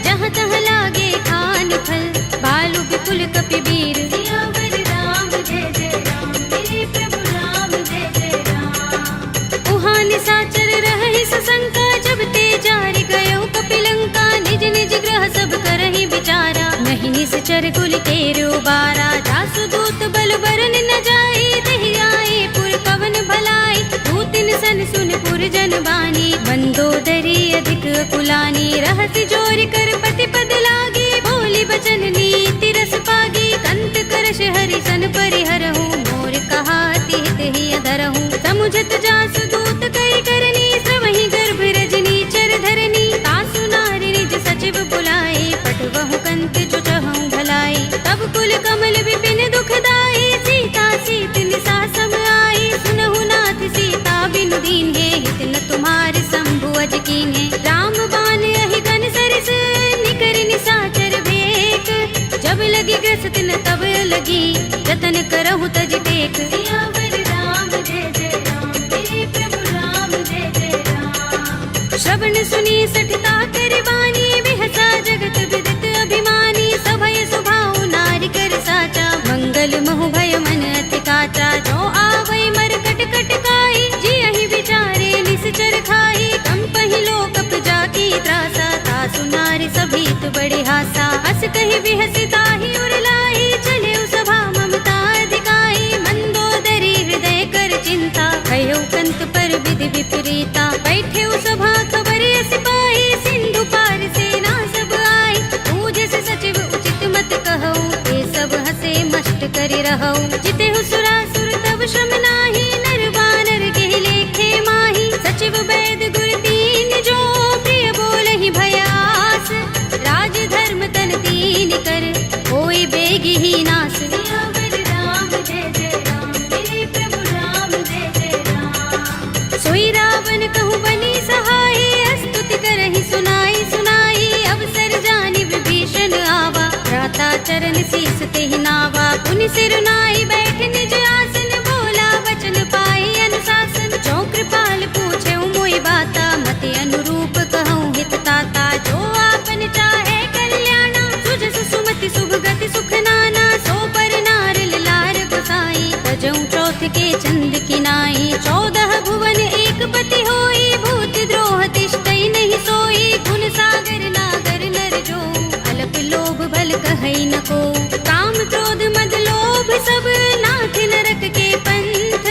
जहाँ तहाँ लागे खान फल बालु विपुल कपिबीर सियावर राम जय जय राम मेरे प्रभु राम जय जय राम उहाँ निशाचर रहहि सशंका जब ते जारि गयो कपिलंका निज निज ग्रह सब करहि विचारा नहीं निश्चर कुल केरो बारा जासु दूत बल बरन न जाई दहि आए पुर पवन भलाई दूतिन सन सुन पुर जन बानी मंदोदरी अधिक कुलानी रहसि जोर कर पति पद लागी बोली बचन नीति रस पागी कंत करश हरि सन परिहरहु मोर कहाति हित ही अधरहु समुझत जासु दूत कई करनी श्रवहि गर्भ रजनी चर धरनी तासु नारी निज सचिव बुलाए पटवहु कंत चुचहु भलाई तब कुल कमल विपिन दुखदाई सीता सीत निसा सम आई सुनहु नाथ सीता बिनु दीन है हित न तुम्हारे शंभु अज कीन्हे राम बान यही गन सरिस निकर निशाचर भेक जब लगी ग्रस्त न तब लगी जतन करहु तज टेक सियावर राम जय जय राम मेरे प्रभु राम जय जय राम श्रवण सुनी सठता कर बानी बिहसा जगत विदित अभिमानी सभय सुभाऊ नारी कर साचा मंगल महु भय मन अति काचा जो आवै मर कट कट काई जी अहि विचारे निश्चर खाई कंपहि लोक जाकी त्रासा तासु नारी सभीत बड़े हासा हस कहि बिहसि ताहि उरलाई चले सभा ममता अधिकाई मंदोदरी हृदय कर चिंता कहो कंत पर विधि विपरीता बैठे सभा खबर सिपाही सिंधु पार सेना सब आई पूजे से सचिव उचित मत कहो ये सब हसे मष्ट करि रहो जिते सुरासुर तब श्रम नाही नर बानर के लेखे माही सचिव वैद गुर दीन जो प्रिय बोलहि भयास राज धर्म तन दीन कर होई बेगी ही नास सियावर राम जय जय राम मेरे प्रभु राम जय जय राम सोई रावण कहु बनी सहाय स्तुति करहि सुनाई सुनाई अवसर जानि विभीषण आवा भ्राता चरण शीस तेहि नावा पुनि सिर नाई बैठ निज आसन बोला वचन पाई अनुशासन जो कृपाल पूछे मोहि बाता मति अनुरूप कहूँ हित ताता जो आपन चाहे कल्याणा सुजस सुमति शुभ गति सुख नाना सो पर नार लार गोसाई तजऊ चौथ के चंद किनाई 14 भुवन एक पति होई भूत द्रोह तिष्ठई नहीं सोई गुण सागर नागर नर जो अलप लोभ भल कहई न को काम क्रोध मद लोभ सब नाथ नरक के पंथ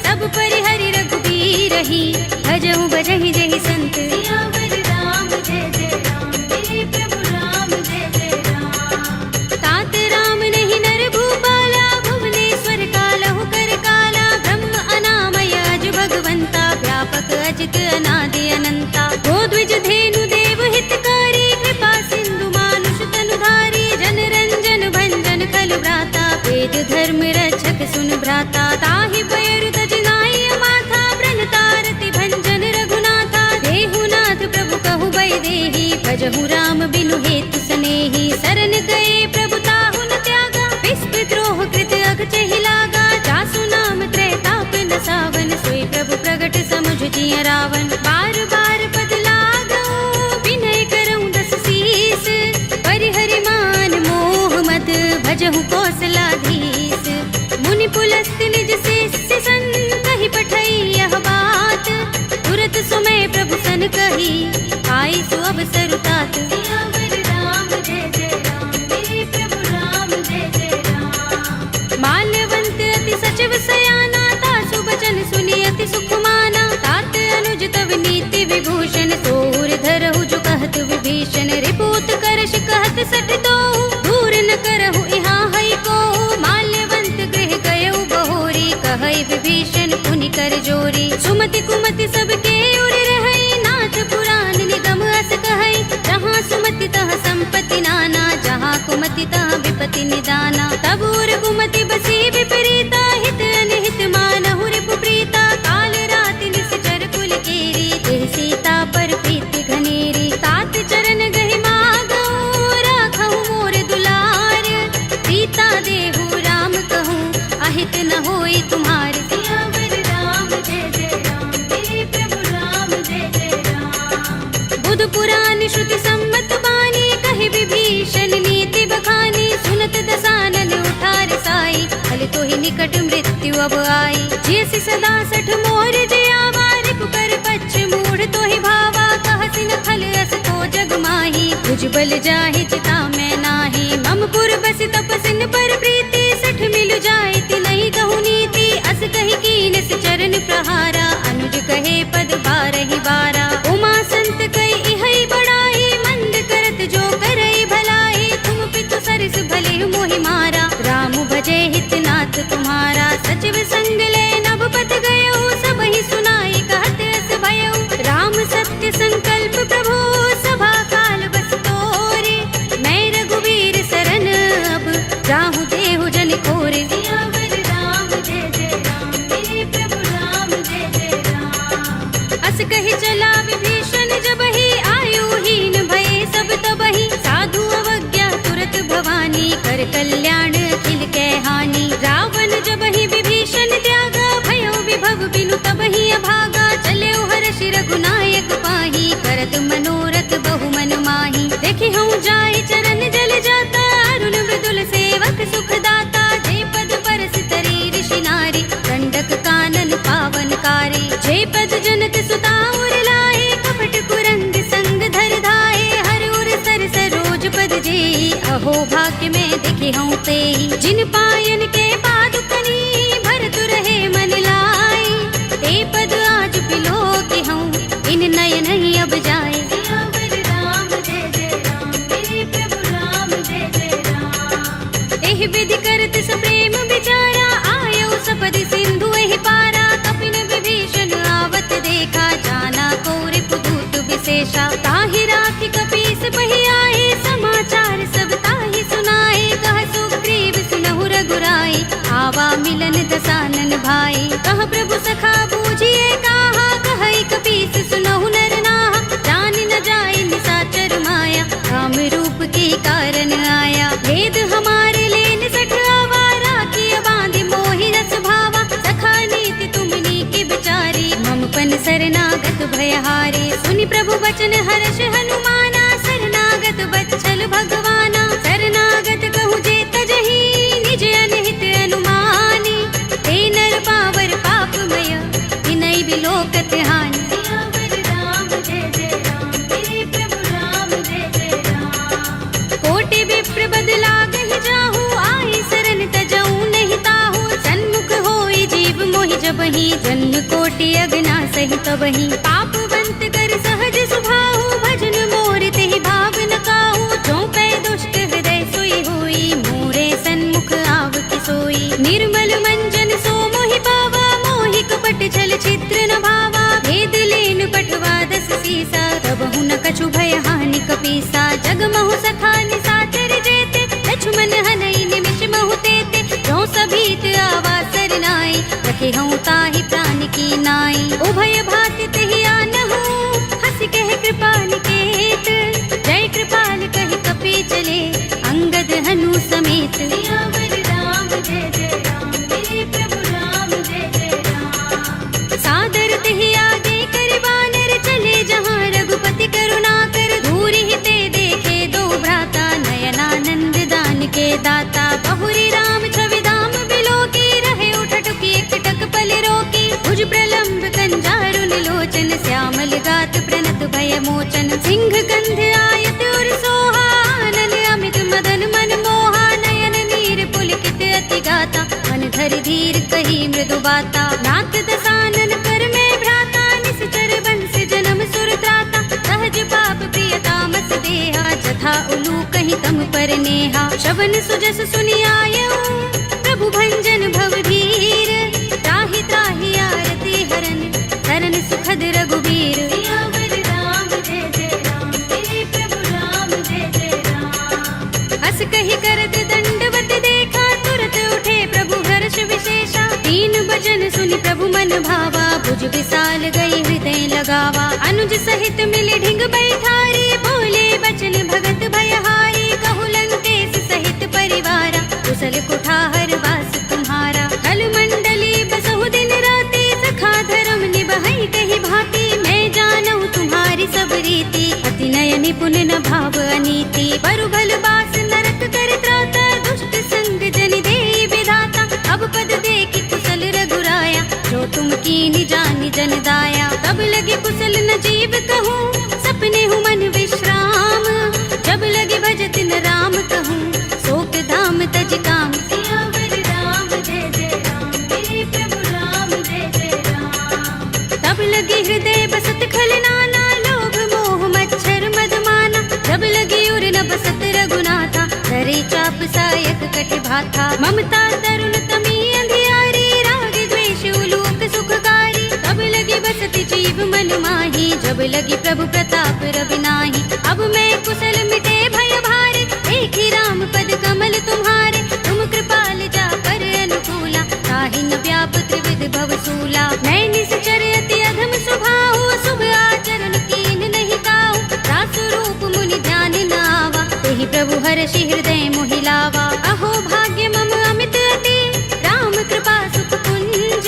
सब परिहरि रघुबीर ही भजहु भजहि जहि संत सियावर राम जय जय राम मेरे प्रभु राम जय जय राम तात राम नहीं नर भूपाला भुवनेश्वर कालहु कर काला ब्रह्म अनामय अज भगवंता व्यापक अजित अनादि अनंता गोद्विज धेनु देव हितकारी कृपा सिंधु मानुष तनुधारी जन रंजन भंजन खल भ्राता वेद धर्म रक्षक सुन भ्राता ताहि पयरु तज नाई माथा ब्रन तारति भंजन रघुनाथा देहुनाथ प्रभु कहु बै देहि भजहु राम बिनु हेतु सनेहि शरण गए प्रभु ताहु न त्यागा विस्प द्रोह कृत अग चहि लागा जासु नाम त्रैताप न सावन सोई प्रभु प्रगट समुझ जिय रावण बार बार पद लागो विनय करऊँ दस शीस परिहरि मान मोह मद भजहु कौशलाधीश मुनि पुलस्त निज शिष्य सन कहि पठई यह बात तुरत सुमय प्रभु सन कही आई सु अवसर तात सियावर राम जय जय राम मेरे प्रभु राम जय जय राम माल्यवंत अति सचिव सयाना तासु बचन सुनि अति सुख माना तात अनुज तव नीति विभूषण सोर धरहु जो कहत विभीषण रिपूत करश कहत सट दो दूर न करहु यहाँ है को माल्यवंत गृह गयो बहोरी कहै विभीषण पुनि कर जोरी सुमति कुमति सबके उर रहै नाथ पुराण निगम अस कहै जहाँ सुमति तह संपत्ति नाना जहाँ कुमति तह विपति निदाना तब उर कुमति बसी विपरीता हित अनहित मानहु रिपु प्रिय ज्ञान श्रुति सम्मत बानी, कहे विभीषण नीति बखानी। सुनत दसानन उठार साई, हल तो ही निकट मृत्यु अब आई। जियसि सदा सठ मोर जियावा, रिपु कर पच्छ मूढ़ तो ही भावा। कहसि न खल अस तो जग माही, तुझ बल जाहि चिता मैं नाही। मम पुर बस तपसिन पर प्रीति, सठ मिल जाए तिनहि कहु नीति। अस कहि कीनस चरण प्रहारा, अनुज कहे पद बारहि बारा। उमा संत कई इहै बड़ाई, मंद करत जो करई भलाई। तुम पितु सरस भले मोहि मारा, राम भजे हितनाथ तुम्हारा। सचिव संग ले नभपत गयो, सबहि सुनाई कहत अस भयउ। राम सत्य संकल्प प्रभु, सभा काल बस तोरे। मैं रघुवीर सरन अब, जाहु देहु जन खोरे। सियावर राम जय जय राम, मेरे प्रभु राम जय जय राम। अस कहि चला विभीषण जबहि, आयुहीन भये सब तबहि। साधु अवज्ञा तुरत भवानी, कर कल्याण अखिल कै हानि। रावण जबहि विभीषण त्यागा, भयो विभव बिनु तबहि अभागा। चले हर्षि रघुनायक पाही, करत मनोरथ बहु मन माही। देखि हूँ जाय चरण जल जाता, अरुण मृदुल सेवक सुख दाता। जे पद परस तरी ऋषि नारी, दंडक कानन पावन कारी। जे पद जनत सुता उर लाए, कपट कुरंग संग धर धाए। हर उर सर सरोज पद जेई, अहो भाग्य में देखे हूँ तेई। जिन पायन के पादुकनी, भरत रहे मन लाई। ते पद आज पिलो के हूँ, इन नयन ही अब जाए। सियावर राम जय जय राम, मेरे प्रभु राम जय जय राम। एहि विधि करत सप्रेम विचारा, आयो सपदि सिंधु एहि पारा। कपिन विभीषण आवत देखा, जाना को रिपुदूत विशेषा। ताहि राखि कपीस बहि आए, समाचार सब ताहि सुनाए। कह सुग्रीव सुनहु रघुराई, आवा मिलन दसानन भाई। कह प्रभु सखा बूझिए काहा, कहई कपीस सुनहु नर नाहा। जान न जाए निशाचर माया, राम रूप के कारण आया। भेद हमारे लेन सठ आवारा, किया बांधि मोहि रस भावा। सखा नीति तुमनी के बिचारी, मम पन शरणागत भयहारी। सुनि प्रभु बचन हर्ष हनुमाना, शरणागत बच्चल भगवाना। शरणागत कहु जे तजहि, निज अनहित अनुमानी। ते नर पावर पापमय, तिनै बिलोकत हानि। सियावर राम जय जय राम, मेरे प्रभु राम जय जय राम। कोटि विप्र बदला गहि जाहु, आई शरण तजऊ नहीं ताहु। सन्मुख होई जीव मोहि जबहि, जन्म कोटि अगना सहि तबहि। पापवंत कर सहज सुभाहु, भजन मोर तेहि भाव न काहू। जो पै दुष्ट हृदय सोई होई, मोरे सन्मुख आव कि सोई। निर्मल मंजन सो मोहि पावा, मोहि कपट छल चित्र न भावा। भेद लेन पठवा दस सीसा, तबहु न कछु भय हानि कपीसा। जग महु सखा निशाचर जेते, लक्ष्मण हनई निमिष महु तेते। जो सभीत आवा सरनाई, रखे हूँ ताहि प्राण की नाई। उभय भाति तेहि आनहु, हंसि कहे कृपाल केत। जय कृपाल कहि कपि चले, अंगद हनु समेत। सियावर राम जय जय राम, मेरे प्रभु राम जय जय राम। सादर तेहि आगे कर बानर, चले जहाँ रघुपति करुणा कर। धूरि ते देखे दो भ्राता, नयनानंद दान के दाता। बहुरी राम छवि धाम बिलोकी, रहे उठटुकी एकटक पल रोकी। भुज प्रलंब कंजारुन लोचन, श्यामल गात प्रणत भय मोचन। सिंह कंध आयत उर सोहा, आनन अमित मदन मन मोहा। नयन नीर पुलकित अति गाता, मन धरि धीर कही मृदु बाता। नाथ दसानन कर में भ्राता, निश्चर बंस जन्म सुर त्राता। सहज पाप प्रिय तामस देहा, जथा उलू कहीं तम पर नेहा। श्रवण सुजस सुनि आयऊ, प्रभु भंजन भव धीर। त्राहि त्राहि आरती हरन, शरण सुखद रघुबीर। सियावर राम जय जय राम, मेरे प्रभु राम जय जय राम। हस कहि करत दंडवत देखा, तुरत उठे प्रभु हर्ष विशेषा। तीन बचन सुनि प्रभु मन भावा, भुज विशाल गई हृदय लगावा। अनुज सहित मिले ढिंग बैठारी, बोले बचन भगत भयहारी। कहु लंकेश सहित परिवारा, कुशल कुठार वास तुम्हारा। कल मंडली बसहु दिन राति, सखा धर्म निभहि कहि भांति। मैं जानहु तुम्हारी सब रीति, अति नय निपुण गुण न भाव अनीति, बरु भल बास नरक कर त्राता, दुष्ट संग जन दे विधाता। अब पद देखि कुशल रघुराया, जो तुम कीनि जानि जन दाया। तब लगे कुशल न जीव कहूँ, सपने हूँ मन विश्राम। जब लगे भजत न राम कहूँ, शोक धाम तज काम। सियावर राम जय जय राम, मेरे प्रभु राम जय जय राम। तब लगे हृदय बसत खल नाना, लोभ मोह मच्छर मद माना। जब लगे उर न बसत रघुनाथा, धरे चाप सायक कटि भाथा। ममता तरुण तमी अंधियारी, राग द्वेष उलूक सुखकारी। तब लगे बसति जीव मन माही, जब लगी प्रभु प्रताप रवि नाही। अब मैं कुशल मिटे भय भारे, देखी राम पद कमल तुम्हारे। तुम कृपाल जा कर अनुकूला, ताहि न व्याप त्रिविध भव सूला। मैं निश्चर अति अधम स्वभाव, शुभ आचरण कीन नहीं काहू। दास रूप मुनि ध्यान न आवा, तेहि प्रभु हर्षि हृदय मोहि लावा। अहो भाग्य मम अमित अति, राम कृपा सुख कुंज।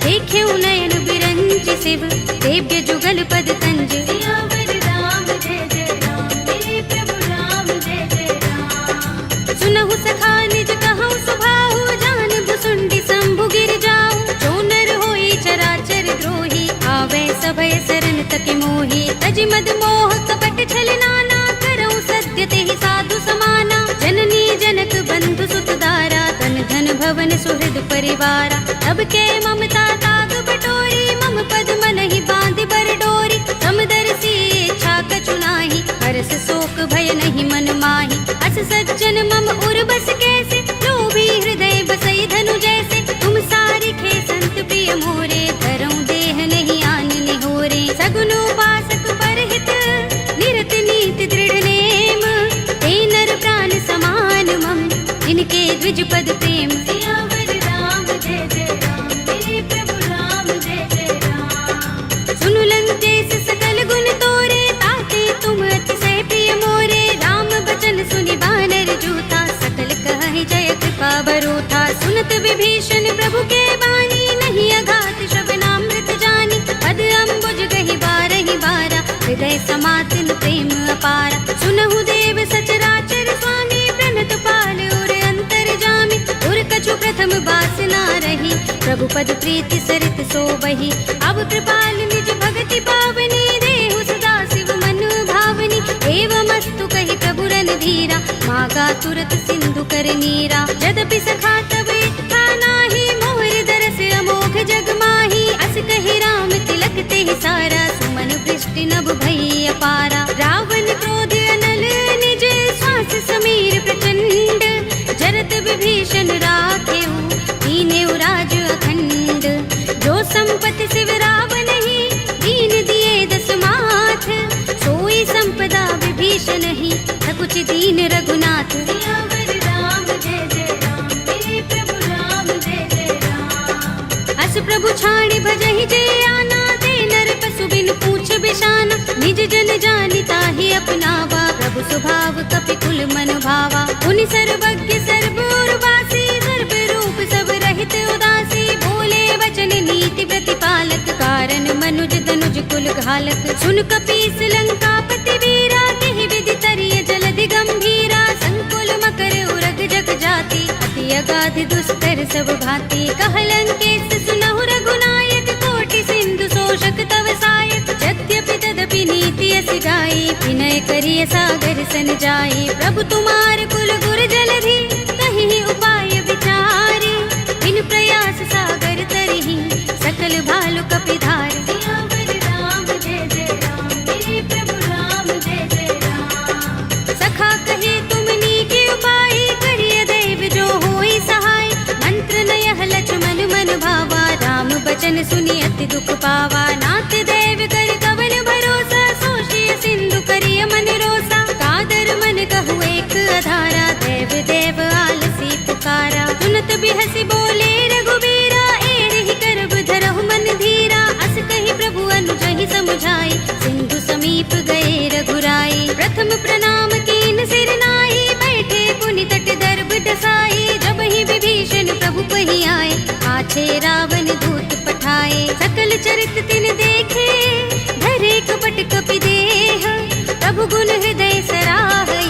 देखे नयन बिरंज शिव, देव्य जुगल पद कंज। सियावर राम जय जय राम, मेरे प्रभु राम जय जय राम। सुनहु सखा निज कहूँ सुभाहु, जान भुसुंडी शंभु गिर जाऊ। जो नर होई चराचर द्रोही, आवे सभय शरण तक मोही। तज मद मोह कपट छल नाना, करऊँ सत्य तेहि साधु समाना। जननी जनक बंधु सुत दारा, तन धन भवन सुहृद परिवारा। तब के ममता ताग बटोरी, मम पद मन ही बांधि बर डोरी। समदर्शी इच्छा कछु नाही, हर्ष शोक भय नहीं मन माही। अस सज्जन मम उर बस कैसे, लोभी हृदय बसई धनु जैसे। तुम सारिखे संत प्रिय मोरे, धरऊँ देह नहीं आन निहोरे। सगुन उपासक परहित, निरत नीति दृढ़ नेम। ते नर प्राण समान मम, इनके द्विज पद प्रेम। सियावर राम जय जय राम, मेरे प्रभु राम जय जय राम। सुनु लंकेश सकल गुण तोरे, ताते तुम अतिशय प्रिय मोरे। राम बचन सुनि बानर जूथा, सकल कहि जय कृपा बरूथा। सुनत विभीषण प्रभु के बानी, नहीं अघात श्रवणामृत जानी। पद अम्बुज गहि बारहि बारा, हृदय समातन प्रेम अपारा। सुनहु देव सचराचर स्वामी, प्रणत पाल उर अंतर जामी। उर कछु प्रथम बासना रही, प्रभु पद प्रीति सरित सोबही। अब कृपाल निज भगति पावनी, देहु सदा शिव मन भावनी। एवमस्तु कहि प्रभु रणधीरा, मागा तुरत सिंधु कर नीरा। यद्यपि सखा तब इच्छा नाही, मोर दरस अमोघ जग माही। अस कहि राम तिलक तेहि सारा, सुमन वृष्टि नभ भई अपारा। रावण क्रोध अनल निज, श्वास समीर प्रचंड। जरत विभीषण राखेऊ, दीनेउ राज अखंड। जो संपत्ति शिव रावण ही, दीन दिए दस माथ। सोई संपदा विभीषण ही, सकुच दीन रघुनाथ। सियावर राम जय जय राम, मेरे प्रभु राम जय जय राम। अस प्रभु छाड़ी भजहि जे आना, ते नर पशु बिन पूछ बिशाना। निज जन जानि ताहि अपनावा, प्रभु स्वभाव कपि कुल मन भावा। मुनि सर्वज्ञ सर्वोर्वासी, सर्व रूप सब रहित उदासी। बोले वचन नीति प्रतिपालक, कारण मनुज तनुज कुल घालक। सुन कपीस लंकापति वीरा, केहि विधि तरिय जलधि गंभीरा। संकुल मकर उरग जग जाति, अति अगाध दुस्तर सब भांति। कहलंकेश सुनहु रघुनायक, कोटि सिंधु शोषक तव सायक। यद्यपि तदपि नीति अस गाई, विनय करिय सागर सन जाई। प्रभु तुम्हार कुल गुर जलधि, कहीं उपाय विचारी। बिन प्रयास सागर तरहि, सकल भालु कपिधार। सियावर राम जय जय राम, मेरे प्रभु राम जय जय राम। सखा कहे तुम नीके उपाय, करिय दैव जो होई सहाय। मंत्र नयह लक्ष्मण मन भावा, राम बचन सुनि अति दुख पावा। नाथ देव कर कवन भरोसा, सोषिय सिंधु करिय मन रोसा। कादर मन कहु एक अधारा, देव देव आलसी पुकारा। सुनत बिहसि बोले रघुबीरा, एहि करब धरहु मन धीरा। अस कहि प्रभु अनुजहि समुझाई, सिंधु समीप गए रघुराई। प्रथम प्रणाम कीन सिर नाई, बैठे पुनि तट दर्भ डसाई। जब ही विभीषण प्रभु पहि आए, पाछे रावण दूत पठाए। सकल चरित तिन देखे, धरे कपट कपि देह। तब प्रभु गुण हृदय सराहई,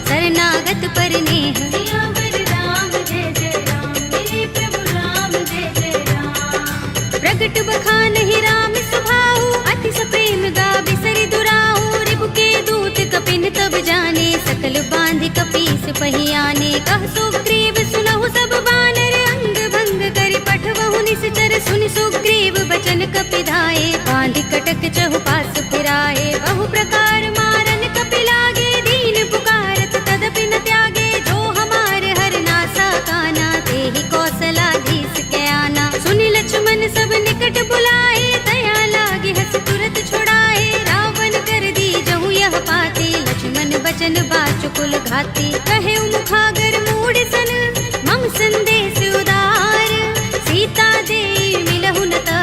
शरणागत पर नेह। सियावर राम जय जय राम, मेरे प्रभु राम जय जय राम। प्रगट बखान ही राम सुभाऊ, अति सप्रेम गावे सरि दुराऊ। रिपु के दूत कपिन तब जाने, सकल बांध कपीस पहियाने। कह सुग्रीव सुनहु सब बानर, अंग भंग करि पठवहु निश्चर। सुनि सुग्रीव बचन कपिधाए, बांधि कटक चहुपास फिराए। बहु प्रकार मारन कपि लागे, दीन पुकारत तदपि न त्यागे। जो हमारे हरनासा काना, तेहि कौशलाधीश के आना। सुनि लक्ष्मण सब निकट बुलाए, दया लागे हस तुरत छुड़ाए। रावण कर दी जहु यह पाती, लक्ष्मण बचन बाचुकुल घाती। कहे मुखागर मूढ़ सन, मम संदेश उदार। सीता दे मिलहु न ता,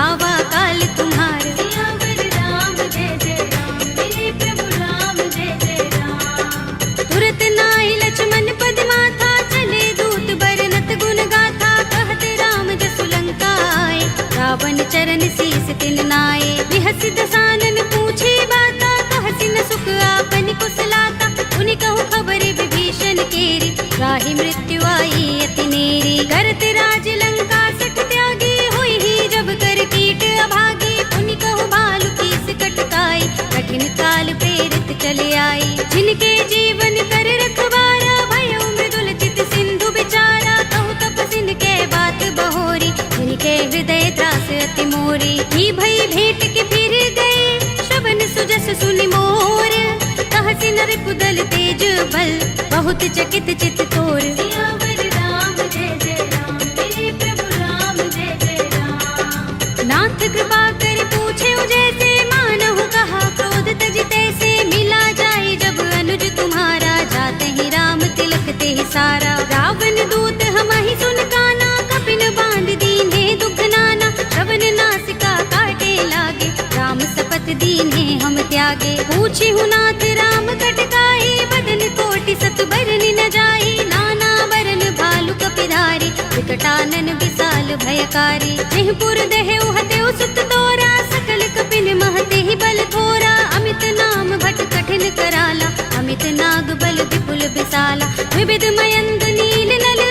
आवा काल तुम्हार। सियावर राम जय जय राम, मेरे प्रभु राम जय जय राम। तुरत नाहि लक्ष्मण पद माथा, चले दूत बरनत गुण गाथा। कहत राम जसु लंका आए, रावण चरण शीस तिन नाए। बिहस दसानन पूछे बाता, कहसि न सुख आपन कुशलाता। उनि कहु खबर विभीषण केरी, राहि मृत्यु आई अति नेरी। करत राज लंका सठ त्यागी, होई ही जब कर कीट अभागी। उनि कहु भालु कीस कटकाई, कठिन काल प्रेरित चले आई। जिनके जीवन कर रखवारा, भयउ मृदुल चित सिंधु बिचारा। कहु तपसिन के बात बहोरी, जिनके हृदय त्रास अति मोरी। ही भई भेंट के फिर गए, श्रवण सुजस सुनि मोर। कहसि नर कुदल तेज बल, बहुत चकित चित तोर। सियावर राम जय जय राम, मेरे प्रभु राम जय जय राम। नाथ कृपा कर पूछे जैसे, मानहु कहा क्रोध तज तैसे। मिला जाए जब अनुज तुम्हारा, जाते ही राम तिलक ते सारा। रावण दूत हमहि सुन काना, कपिन बांध दीन्हे दुख नाना। श्रवण नासिका काटे लागे, राम शपथ दीन्हे हम त्यागे। पूछी नाथ राम कटकाई, बदन कोटि सत बरनि न जाई। नाना बरन भालु कपिधारी, विकटानन विशाल भयकारी। जिहपुर दहेउ हतेउ सुत तोरा, सकल कपिन महते ही बल थोरा। अमित नाम भट कठिन कराला, अमित नाग बल विपुल विशाला। विविध मयंद नील नल,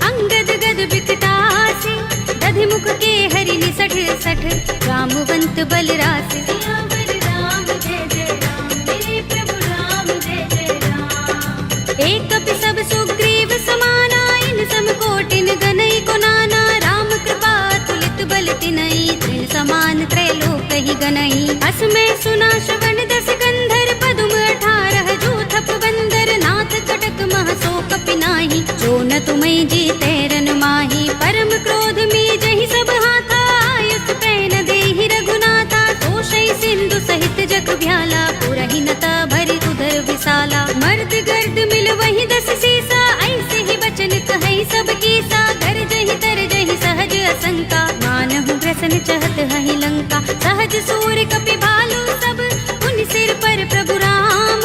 अंगद गद विकटासी। दधि मुख के हरि निसठ सठ, रामवंत बल रास। सियावर राम जय जय राम, मेरे प्रभु राम जय जय राम। एक कपि सब सुग्रीव समाना, इन सम कोटिन गनई को नाना। राम कृपा तुलित बल तिनई, तृण समान त्रैलोक ही गनई। अस में सुना श्रवण दस गंधर, पदुम 18 जूथप बंदर। नाथ कटक मह सो कपि नाही, जो न तुम्हें जीते रन माही। परम क्रोध में जहि सब हाथा, आयुष पैन देहि रघुनाथा। दोषै सिंधु सहित जग भ्याला, पुरहि नता भरि उदर विशाला। मर्द गर्द मिल वही 10 सीसा, ऐसे ही बचन कहै सब कीसा। गरजहि तरजहि सहज असंका, मानहु ग्रसन चहत हहि लंका। सहज सूर कपि भालु सब, उन सिर पर प्रभु राम।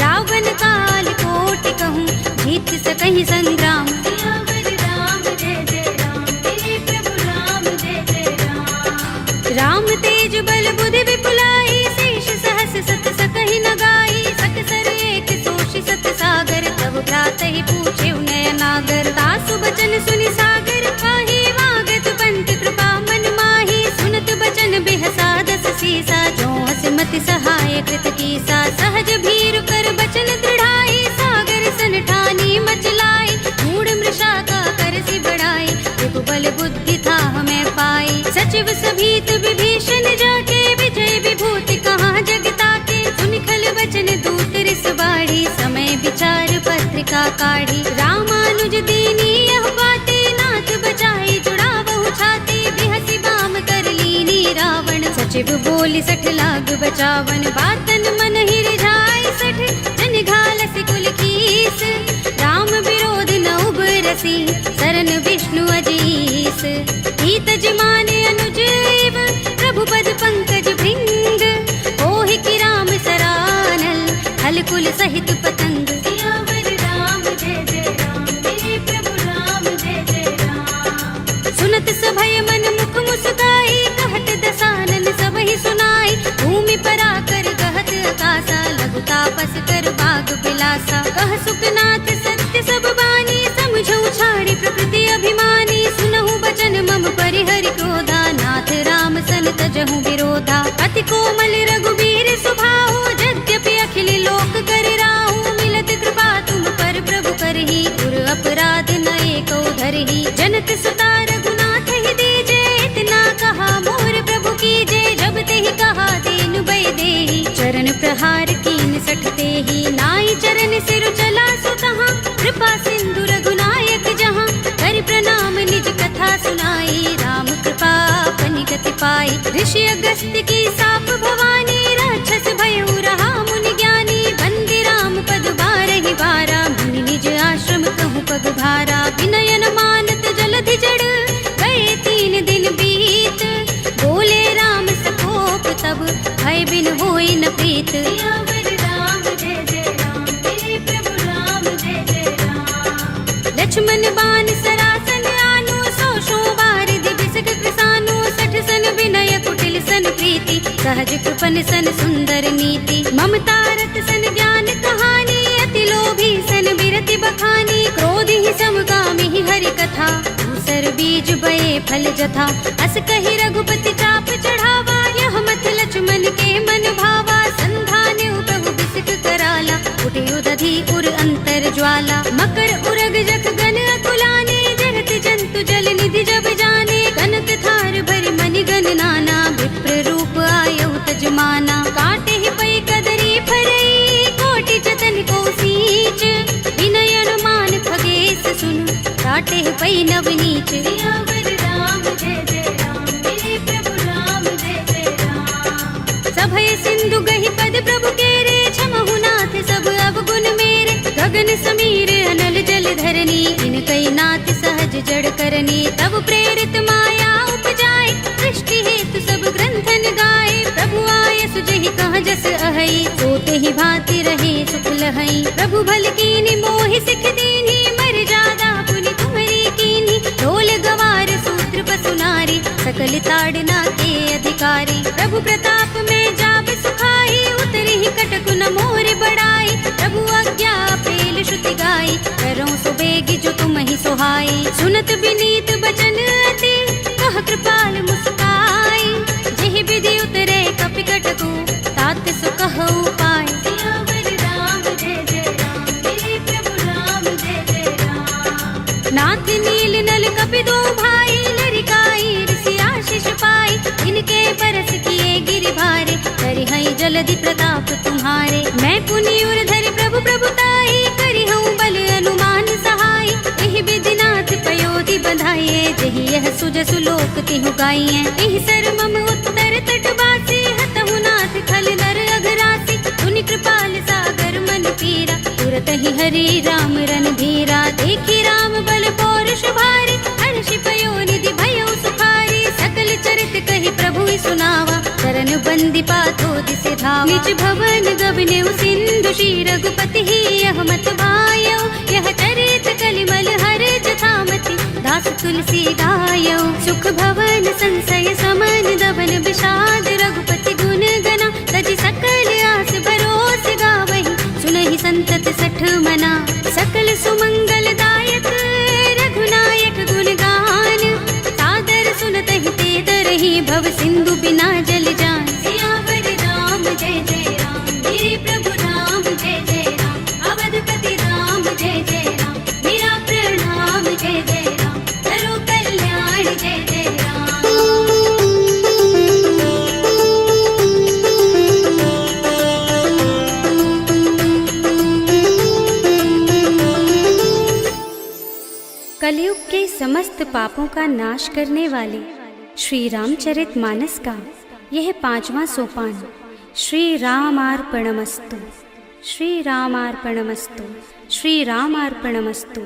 रावण काल कोटि कहूँ, जीत सकहि संग्राम। सियावर राम जय जय राम, मेरे प्रभु राम जय जय राम। राम तेज बल बुद्धि विपुलाई, शेष सहस सत सकहि न गाई। सकसर एक सोषि सत सागर, तब भ्रातहि पूछे नयनागर। तासु बचन सुनि सागर, पाहि वागत पंत कृपा मन माही। सुनत बचन बिहसा 10 सीसा, जो हस मति सहाय कृत कीसा। सहज भीरु कर बचन दृढ़ाई, सागर सन ठानी मचलाई। मूढ़ मृषा का करसि बढ़ाई, रिपु बल बुद्धि था हमें पाई। सचिव सभीत विभीषण जाके, विजय विभूति कहाँ जगता के। सुनि खल बचन दूत रिस बाढ़ी, समय विचार पत्रिका काढ़ी। रामानुज दीनी यह बाते, नाथ बचाई जुड़ावहु छाती। बिहसि बाम कर लीनी रावण, सचिव बोली 60 लाग बचावन। बातन मन ही रिझाई 60, जन घालसि कुल कीस। राम विरोध न उबरसी, शरण विष्णु अजीस। हित जिमाने अनुज एव, प्रभु पद पंकज भृंग। होहि कि राम सरानल, हल कुल सहित पतंग। सियावर राम जय जय राम, मेरे प्रभु राम जय जय राम। सुनत सभय मन मुख मुस्काई, कहत दसानन सबहि सुनाई। भूमि पराकर गहत आकाशा, लघु आसा। कह सुखनाथ सत्य सब बानी, समझऊ छाड़ी प्रकृति अभिमानी। सुनहु बचन मम परिहरि क्रोधा, नाथ राम सन तजहु विरोधा। अति कोमल रघुबीर सुभाहु, यद्यपि अखिल लोक कर राहु। मिलत कृपा तुम पर प्रभु करही, पुर अपराध न एको धरही। जनत सुता रघुनाथ ही दीजे, इतना कहा मोर प्रभु कीजे। जब तेहि कहा दीन भय देहि, चरण प्रहार कीन सठते ही। नाई चरण सिर चला सुतहाँ, कृपा सिंधु रघुनायक जहाँ। कर प्रणाम निज कथा सुनाई, राम कृपा अपनी गति पाई। ऋषि अगस्त्य की साप भवानी, राक्षस भयउ रहा मुनि ज्ञानी। बंदी राम पद बारहि बारा, मुनि निज आश्रम कहूँ पग भारा। विनयन मानत जलधि जड़, गए 3 दिन बीत। बोले राम सकोप तब, भय बिन होई न प्रीत। सियावर राम जय जय राम, मेरे प्रभु राम जय जय राम। लक्ष्मण बाण सरासन आनो, 100 बारिधि बिसक कृसानो। 60 सन विनय कुटिल सन प्रीति, सहज कृपन सन सुंदर नीति। ममता रत सन ज्ञान कहानी, अति लोभी सन बिरति बखानी। क्रोध ही समगामी ही हरि कथा, दूसर बीज बये फल जथा। अस कहि रघुपति चाप चढ़ावा, यह मथ लक्ष्मण के मन भावा। संधान्यु प्रभु बिसिक कराला, उठे उदधि उर अंतर ज्वाला। मकर उरग जख गन अकुलाने, जरत जंतु जल निधि जब जाने। कनक थार भरि मनि गण नाना, विप्र रूप आयउ तजमाना। काटे ही पै कदरी फरई, कोटि जतन को सींच। विनयन मान खगेश सुन, काटे ही पै नव नीच। सियावर राम जय जय राम, मेरे प्रभु राम जय जय राम। सभय सिंधु गहि पद प्रभु केरे, क्षमहु नाथ सब अवगुण मेरे। गगन समीर अनल जल धरनी, इनकई नाथ सहज जड़ करनी। तब प्रेरित माया उपजाए, सृष्टि हेतु सब ग्रंथन गाए। प्रभु आय सुजहि कह जस अहै, सोते ही भांति रहे सुख लहै। प्रभु भल कीनी मोहि सिख दीन्ही, मर जादा पुनि तुम्हरी कीन्ही। ढोल गवार सूत्र पसु नारी, सकल ताड़ना के अधिकारी। प्रभु प्रताप में जाब सुखाई, उतरी ही कटकु न मोर बड़ाई। प्रभु आज्ञा पेल श्रुति गाई, करो सो बेगी जो तुम ही सुहाई। सुनत विनीत बचन अति, कह कृपाल मुस्काई। जेहि विधि उतरे कपि कटकु, तात सो कहउ पाय। सियावर राम जय जय राम, मेरे प्रभु राम जय जय राम। नाथ नील नल कपि दो भाई, लरिकाई ऋषि आशीष पाई। इनके बरस किए गिरि भारे, करिहई जलधि प्रताप तुम्हारे। मैं पुनि उर धरि प्रभु प्रभुताई, करिहऊँ बल अनुमान सहाय। एहि विधि नाथ पयोधि बधाइए, जेहि यह सुजसु लोक तिहु गाइए। एहि सर मम उत्तर तट बासी, हतहु नाथ खल नर अघरासी। सुनि कृपाल सागर मन पीरा, तुरत ही हरि राम रन धीरा। देखी राम बल पौरुष भारी, हर्षि पयो निधि भयउ सुखारी। सकल चरित कहि प्रभु सुनावा, चरण बंदी पाथो दिसे धावा। निज भवन गबनेउ सिंधु, श्री रघुपति ही यह मत भायौ। यह चरित कलिमल हर जथामति, दास तुलसी गायौ। सुख भवन संशय समन, दबन विषाद रघुपति गुण गना। तजि सकल आस भरोस गावहि, सुनहि संतत सठ मना। सकल सुमंगल दायक, रघुनायक गुण गान। सादर सुनतहि ते तरहि, भव सिंधु बिना जल जान। सियावर राम जय जय राम, मेरे प्रभु राम जय जय राम। अवधपति राम जय जय राम, मेरा प्रणाम जय जय राम। करो कल्याण जय जय राम। कलयुग के समस्त पापों का नाश करने वाले श्री रामचरितमानस का यह 5वां सोपान श्री रामार्पणमस्तु, श्री रामार्पणमस्तु, श्री रामार्पणमस्तु।